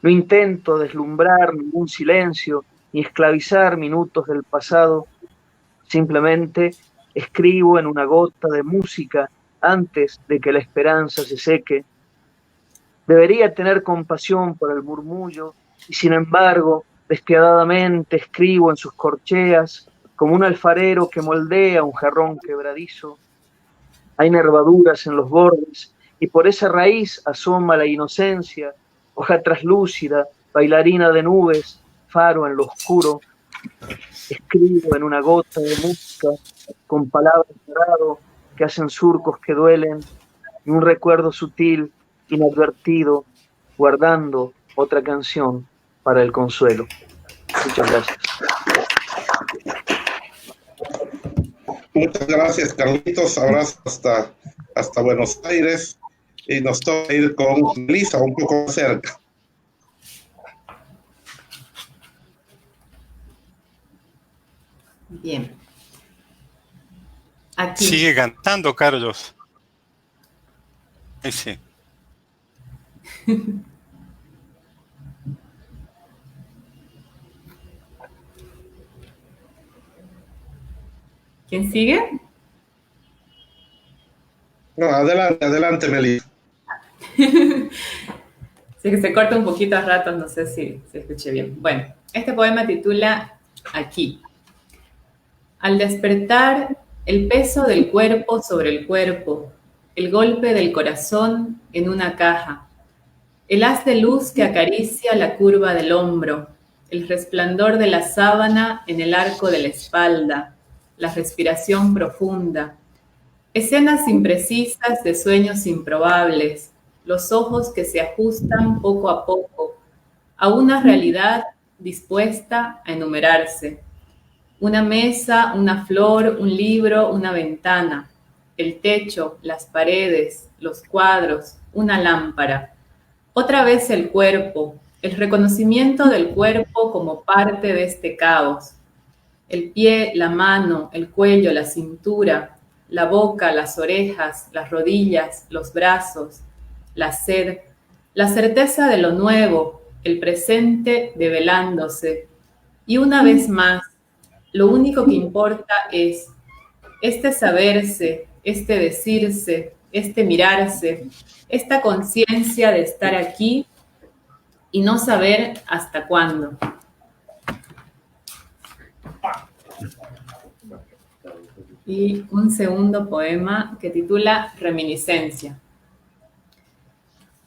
no intento deslumbrar ningún silencio ni esclavizar minutos del pasado, simplemente escribo en una gota de música antes de que la esperanza se seque. Debería tener compasión por el murmullo y sin embargo, despiadadamente escribo en sus corcheas como un alfarero que moldea un jarrón quebradizo. Hay nervaduras en los bordes y por esa raíz asoma la inocencia, hoja traslúcida, bailarina de nubes, faro en lo oscuro. Escribo en una gota de música con palabras dorado que hacen surcos que duelen y un recuerdo sutil, inadvertido, guardando otra canción para el consuelo. Muchas gracias. Muchas gracias, Carlitos. Abrazo hasta Buenos Aires. y nos toca ir con Lisa un poco más cerca. Bien. Aquí. Sigue cantando, Carlos. Sí. ¿Quién sigue? No, adelante, Meli. Sí, que se corta un poquito a ratos, no sé si se escuche bien. Bueno, este poema titula Aquí. Al despertar, el peso del cuerpo sobre el cuerpo, el golpe del corazón en una caja, el haz de luz que acaricia la curva del hombro, el resplandor de la sábana en el arco de la espalda, la respiración profunda, escenas imprecisas de sueños improbables, los ojos que se ajustan poco a poco a una realidad dispuesta a enumerarse. Una mesa, una flor, un libro, una ventana, el techo, las paredes, los cuadros, una lámpara. Otra vez el cuerpo, el reconocimiento del cuerpo como parte de este caos. El pie, la mano, el cuello, la cintura, la boca, las orejas, las rodillas, los brazos, la sed, la certeza de lo nuevo, el presente develándose. Y una vez más, lo único que importa es este saberse, este decirse, este mirarse, esta conciencia de estar aquí y no saber hasta cuándo. Y un segundo poema que titula Reminiscencia.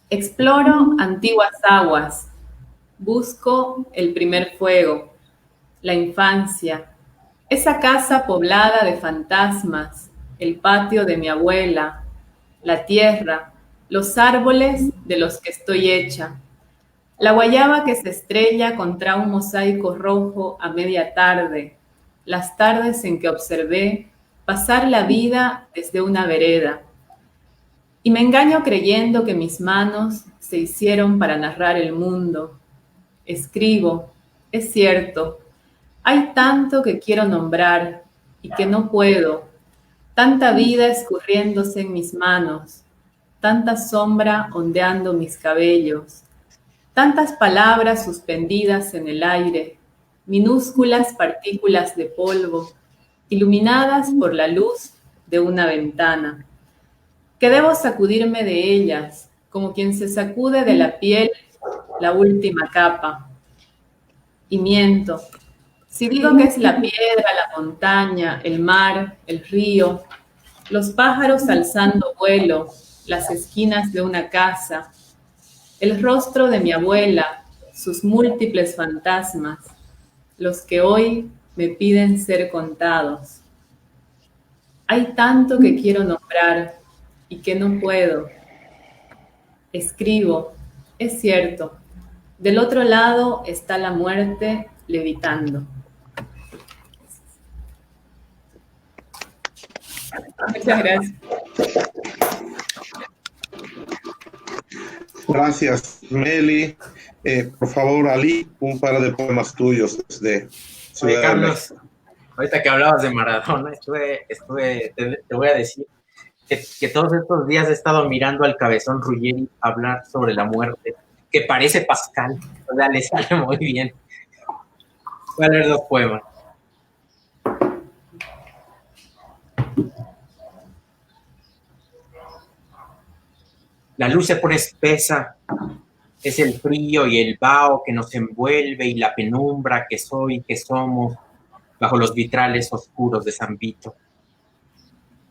Exploro antiguas aguas, busco el primer fuego, la infancia, esa casa poblada de fantasmas, el patio de mi abuela, la tierra, los árboles de los que estoy hecha, la guayaba que se estrella contra un mosaico rojo a media tarde, las tardes en que observé pasar la vida desde una vereda. Y me engaño creyendo que mis manos se hicieron para narrar el mundo. Escribo, es cierto, hay tanto que quiero nombrar y que no puedo, tanta vida escurriéndose en mis manos, tanta sombra ondeando mis cabellos, tantas palabras suspendidas en el aire, minúsculas partículas de polvo, iluminadas por la luz de una ventana, que debo sacudirme de ellas, como quien se sacude de la piel la última capa. Y miento. Si digo que es la piedra, la montaña, el mar, el río, los pájaros alzando vuelo, las esquinas de una casa, el rostro de mi abuela, sus múltiples fantasmas, los que hoy me piden ser contados. Hay tanto que quiero nombrar y que no puedo. Escribo, es cierto, del otro lado está la muerte levitando. Muchas gracias. Gracias, Meli. Por favor, Ali, un par de poemas tuyos desde Ciudad Oye, Carlos, ahorita que hablabas de Maradona, te voy a decir que todos estos días he estado mirando al Cabezón Ruggeri hablar sobre la muerte, que parece Pascal, o sea, le sale muy bien. Voy a leer dos poemas. La luz se pone espesa, es el frío y el vaho que nos envuelve y la penumbra que soy y que somos bajo los vitrales oscuros de San Vito.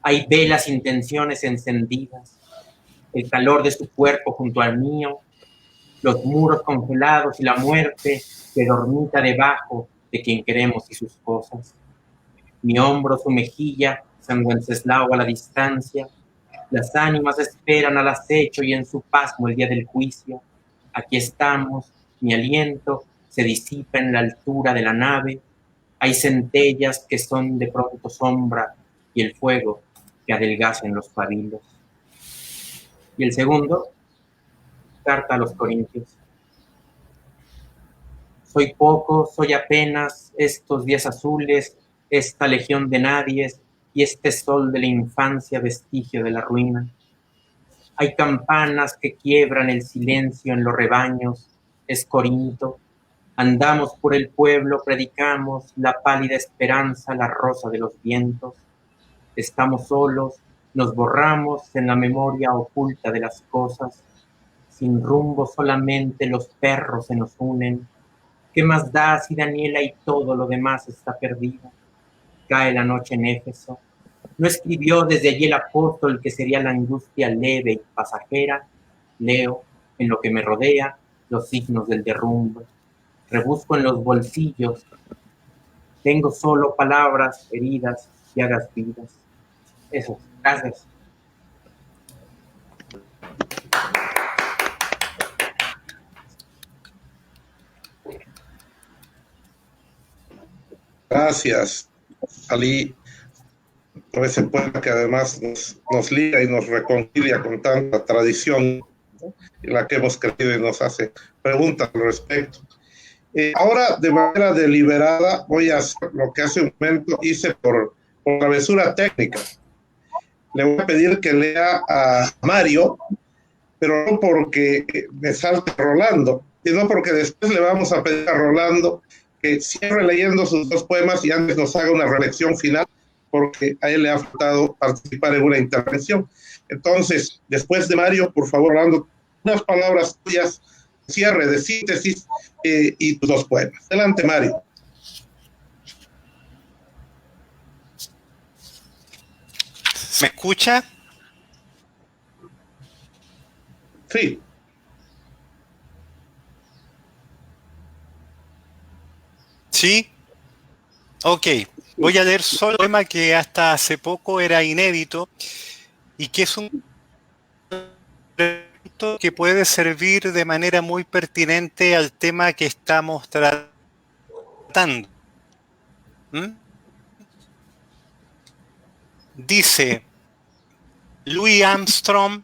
Hay velas sin tensiones encendidas, el calor de su cuerpo junto al mío, los muros congelados y la muerte que dormita debajo de quien queremos y sus cosas. Mi hombro, su mejilla, San Wenceslao a la distancia. Las ánimas esperan al acecho y en su pasmo el día del juicio. Aquí estamos, mi aliento se disipa en la altura de la nave. Hay centellas que son de pronto sombra y el fuego que adelgaza en los pabilos. Y el segundo, carta a los Corintios. Soy poco, soy apenas estos días azules, esta legión de nadies y este sol de la infancia, vestigio de la ruina. Hay campanas que quiebran el silencio en los rebaños, es Corinto. Andamos por el pueblo, predicamos la pálida esperanza, la rosa de los vientos. Estamos solos, nos borramos en la memoria oculta de las cosas. Sin rumbo solamente los perros se nos unen. ¿Qué más da si Daniela y todo lo demás está perdido? Cae la noche en Éfeso. ¿No escribió desde allí el apóstol que sería la angustia leve y pasajera? Leo, en lo que me rodea, los signos del derrumbe. Rebusco en los bolsillos. Tengo solo palabras, heridas, llagas vidas. Eso, gracias. Gracias, Ali, por ese poema que además nos liga y nos reconcilia con tanta tradición, ¿no?, en la que hemos crecido y nos hace preguntas al respecto. Ahora, de manera deliberada, voy a hacer lo que hace un momento hice por travesura técnica. Le voy a pedir que lea a Mario, pero no porque me salte Rolando, sino porque después le vamos a pedir a Rolando que cierre leyendo sus dos poemas y antes nos haga una reflexión final, porque a él le ha faltado participar en una intervención. Entonces, después de Mario, por favor, Rolando, unas palabras tuyas, cierre, de síntesis, y tus dos poemas. Adelante, Mario. ¿Me escucha? Sí. ¿Sí? Ok, voy a leer solo un poema que hasta hace poco era inédito y que es un que puede servir de manera muy pertinente al tema que estamos tratando. Dice Louis Armstrong,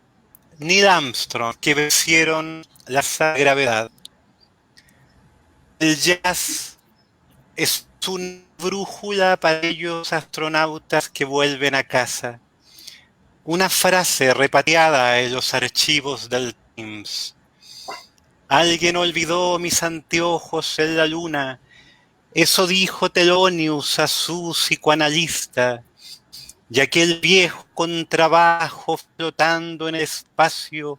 Neil Armstrong, que vencieron la gravedad. El jazz es una brújula para aquellos astronautas que vuelven a casa. Una frase repatriada en los archivos del Times. Alguien olvidó mis anteojos en la luna. Eso dijo Thelonious a su psicoanalista. Y aquel viejo contrabajo flotando en el espacio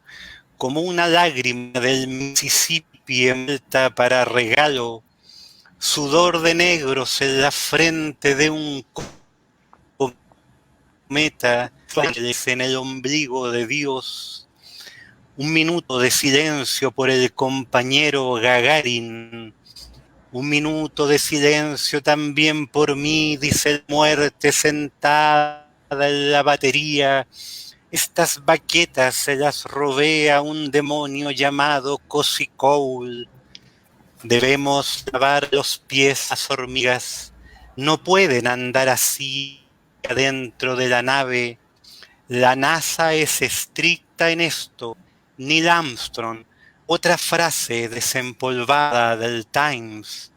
como una lágrima del Mississippi envuelta para regalo. Sudor de negros en la frente de un cometa, en el ombligo de Dios. Un minuto de silencio por el compañero Gagarin. Un minuto de silencio también por mí, dice la muerte sentada en la batería. Estas baquetas se las robé a un demonio llamado Cozy Cole. Debemos lavar los pies a las hormigas. No pueden andar así adentro de la nave. La NASA es estricta en esto. Neil Armstrong, otra frase desempolvada del Times.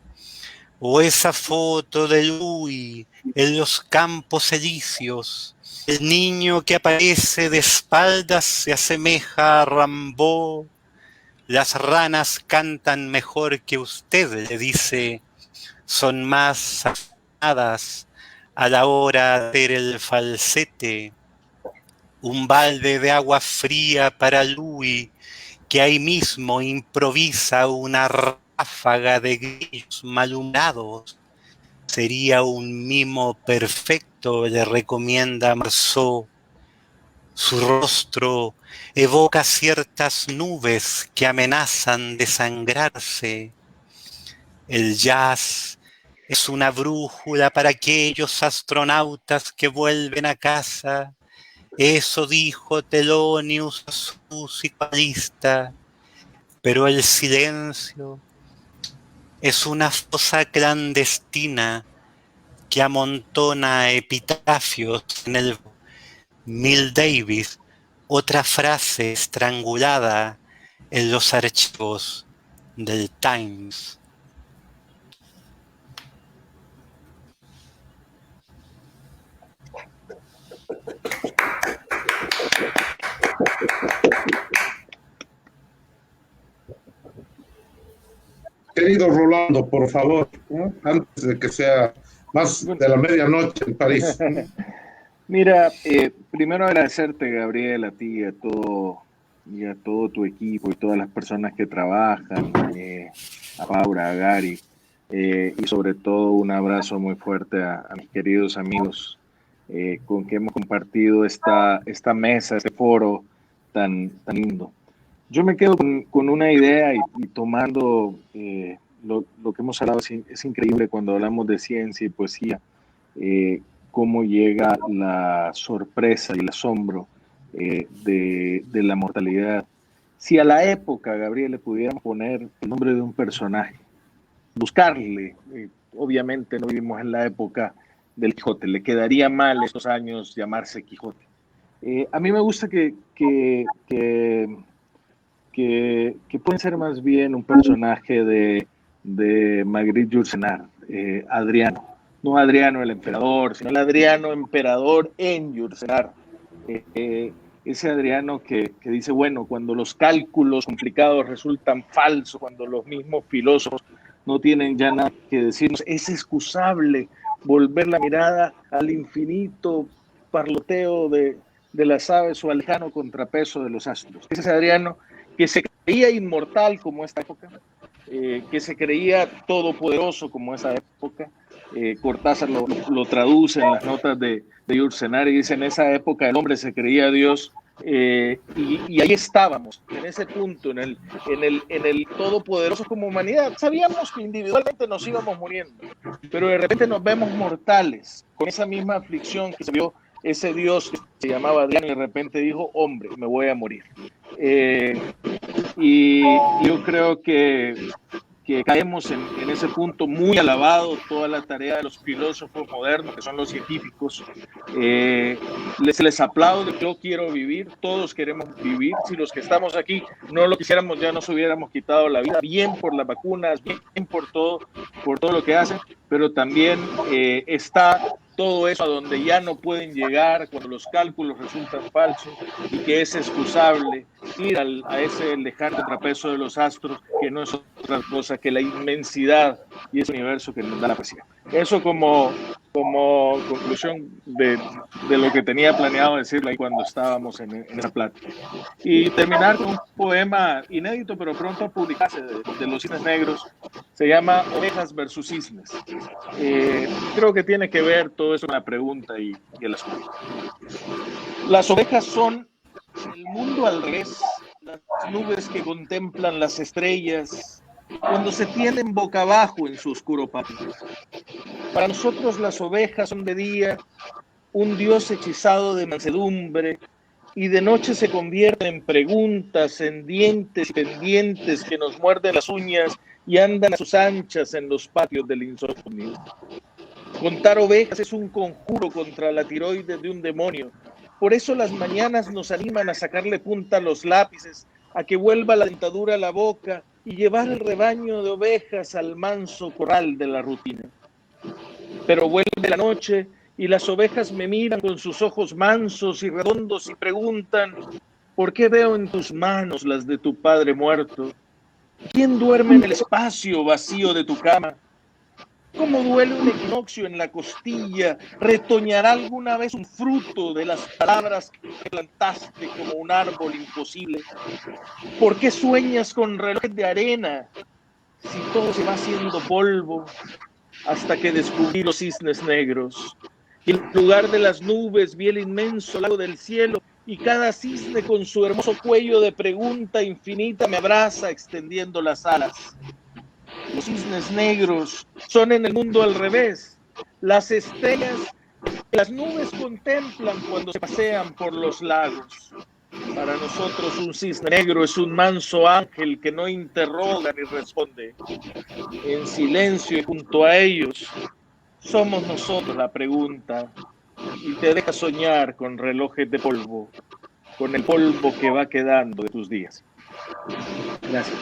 O esa foto de Louis en los campos elíseos. El niño que aparece de espaldas se asemeja a Rimbaud. Las ranas cantan mejor que usted, le dice. Son más afinadas a la hora de hacer el falsete. Un balde de agua fría para Louis, que ahí mismo improvisa una ráfaga de grillos malhumorados. Sería un mimo perfecto, le recomienda Marceau. Su rostro evoca ciertas nubes que amenazan desangrarse. El jazz es una brújula para aquellos astronautas que vuelven a casa. Eso dijo Thelonious a su psicoanalista. Pero el silencio es una fosa clandestina que amontona epitafios en el Mill Davis otra frase estrangulada en los archivos del Times. Querido Rolando, por favor, ¿no? Antes de que sea más de la medianoche en París. Mira, primero agradecerte, Gabriel, a ti y a todo tu equipo y todas las personas que trabajan, a Paula, a Gary, y sobre todo un abrazo muy fuerte a mis queridos amigos con que hemos compartido esta mesa, este foro tan lindo. Yo me quedo con una idea y tomando lo que hemos hablado. Es increíble cuando hablamos de ciencia y poesía, cómo llega la sorpresa y el asombro de la mortalidad. Si a la época, Gabriel, le pudiéramos poner el nombre de un personaje, buscarle, obviamente no vivimos en la época del Quijote, le quedaría mal estos años llamarse Quijote. A mí me gusta que puede ser más bien un personaje de Magritte Yourcenar, Adriano. No Adriano el emperador, sino el Adriano emperador en Yourcenar. Ese Adriano que dice, bueno, cuando los cálculos complicados resultan falsos, cuando los mismos filósofos no tienen ya nada que decirnos, es excusable volver la mirada al infinito parloteo de las aves o al lejano contrapeso de los astros. Ese Adriano que se creía inmortal como esta época, que se creía todopoderoso como esa época. Cortázar lo traduce en las notas de Yourcenar y dice: en esa época el hombre se creía Dios, y ahí estábamos, en ese punto, en el todopoderoso como humanidad. Sabíamos que individualmente nos íbamos muriendo, pero de repente nos vemos mortales, con esa misma aflicción que se vio ese Dios que se llamaba Adriano y de repente dijo: hombre, me voy a morir. Y yo creo que caemos en ese punto muy alabado. Toda la tarea de los filósofos modernos, que son los científicos, se les aplaude. Yo quiero vivir, todos queremos vivir. Si los que estamos aquí no lo quisiéramos, ya nos hubiéramos quitado la vida, bien por las vacunas, bien por todo lo que hacen, pero también está todo eso a donde ya no pueden llegar cuando los cálculos resultan falsos, y que es excusable ir a ese lejano contrapeso de los astros, que no es otra cosa que la inmensidad y ese universo que nos da la poesía. Eso como conclusión de lo que tenía planeado decirle ahí cuando estábamos en esa plática. Y terminar con un poema inédito, pero pronto a publicarse, de los Cisnes Negros. Se llama Ovejas versus Cisnes. Creo que tiene que ver todo eso con la pregunta y el asunto. Las ovejas son el mundo al revés, las nubes que contemplan las estrellas cuando se tienden boca abajo en su oscuro patio. Para nosotros las ovejas son de día un Dios hechizado de mansedumbre, y de noche se convierten en preguntas, en dientes y pendientes que nos muerden las uñas y andan a sus anchas en los patios del insomnio. Contar ovejas es un conjuro contra la tiroides de un demonio. Por eso las mañanas nos animan a sacarle punta a los lápices, a que vuelva la dentadura a la boca y llevar el rebaño de ovejas al manso corral de la rutina. Pero vuelve la noche y las ovejas me miran con sus ojos mansos y redondos y preguntan: ¿por qué veo en tus manos las de tu padre muerto? ¿Quién duerme en el espacio vacío de tu cama? ¿Cómo duele un equinoccio en la costilla? ¿Retoñará alguna vez un fruto de las palabras que plantaste como un árbol imposible? ¿Por qué sueñas con relojes de arena si todo se va haciendo polvo? Hasta que descubrí los cisnes negros. Y en lugar de las nubes vi el inmenso lago del cielo, y cada cisne con su hermoso cuello de pregunta infinita me abraza extendiendo las alas. Los cisnes negros son en el mundo al revés, las estrellas que las nubes contemplan cuando se pasean por los lagos. Para nosotros un cisne negro es un manso ángel que no interroga ni responde. En silencio y junto a ellos somos nosotros la pregunta, y te deja soñar con relojes de polvo. con el polvo que va quedando de tus días. Gracias.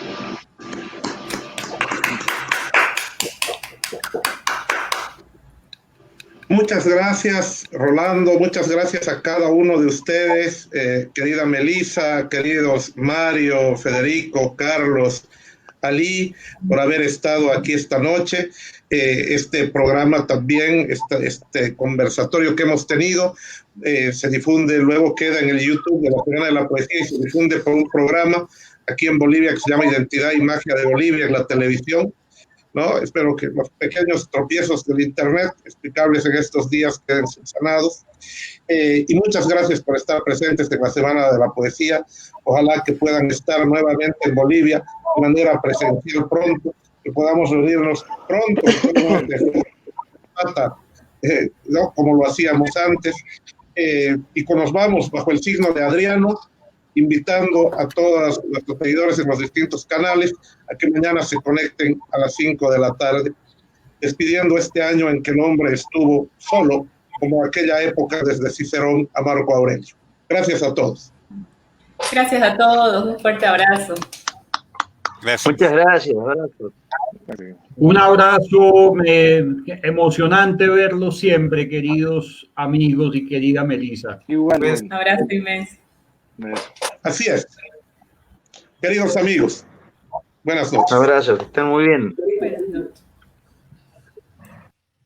Muchas gracias, Rolando. Muchas gracias a cada uno de ustedes, querida Melissa, queridos Mario, Federico, Carlos, Ali, por haber estado aquí esta noche. Este programa también, este conversatorio que hemos tenido, se difunde, luego queda en el YouTube de la Semana de la Poesía y se difunde por un programa aquí en Bolivia que se llama Identidad y Magia de Bolivia en la televisión, ¿no? Espero que los pequeños tropiezos del Internet explicables en estos días queden subsanados. Y muchas gracias por estar presentes en la Semana de la Poesía. Ojalá que puedan estar nuevamente en Bolivia de manera presencial pronto, que podamos reunirnos pronto, ¿no? Como lo hacíamos antes. Y nos vamos bajo el signo de Adriano, invitando a todos nuestros seguidores en los distintos canales a que mañana se conecten a las 5 de la tarde, despidiendo este año en que el hombre estuvo solo, como aquella época desde Cicerón a Marco Aurelio. Gracias a todos. Gracias a todos, un fuerte abrazo. Gracias. Muchas gracias. Abrazo. Un abrazo, emocionante verlos siempre, queridos amigos y querida Melissa. Igualmente. Un abrazo inmenso. Así es. Queridos amigos, buenas noches. Un abrazo, que estén muy bien.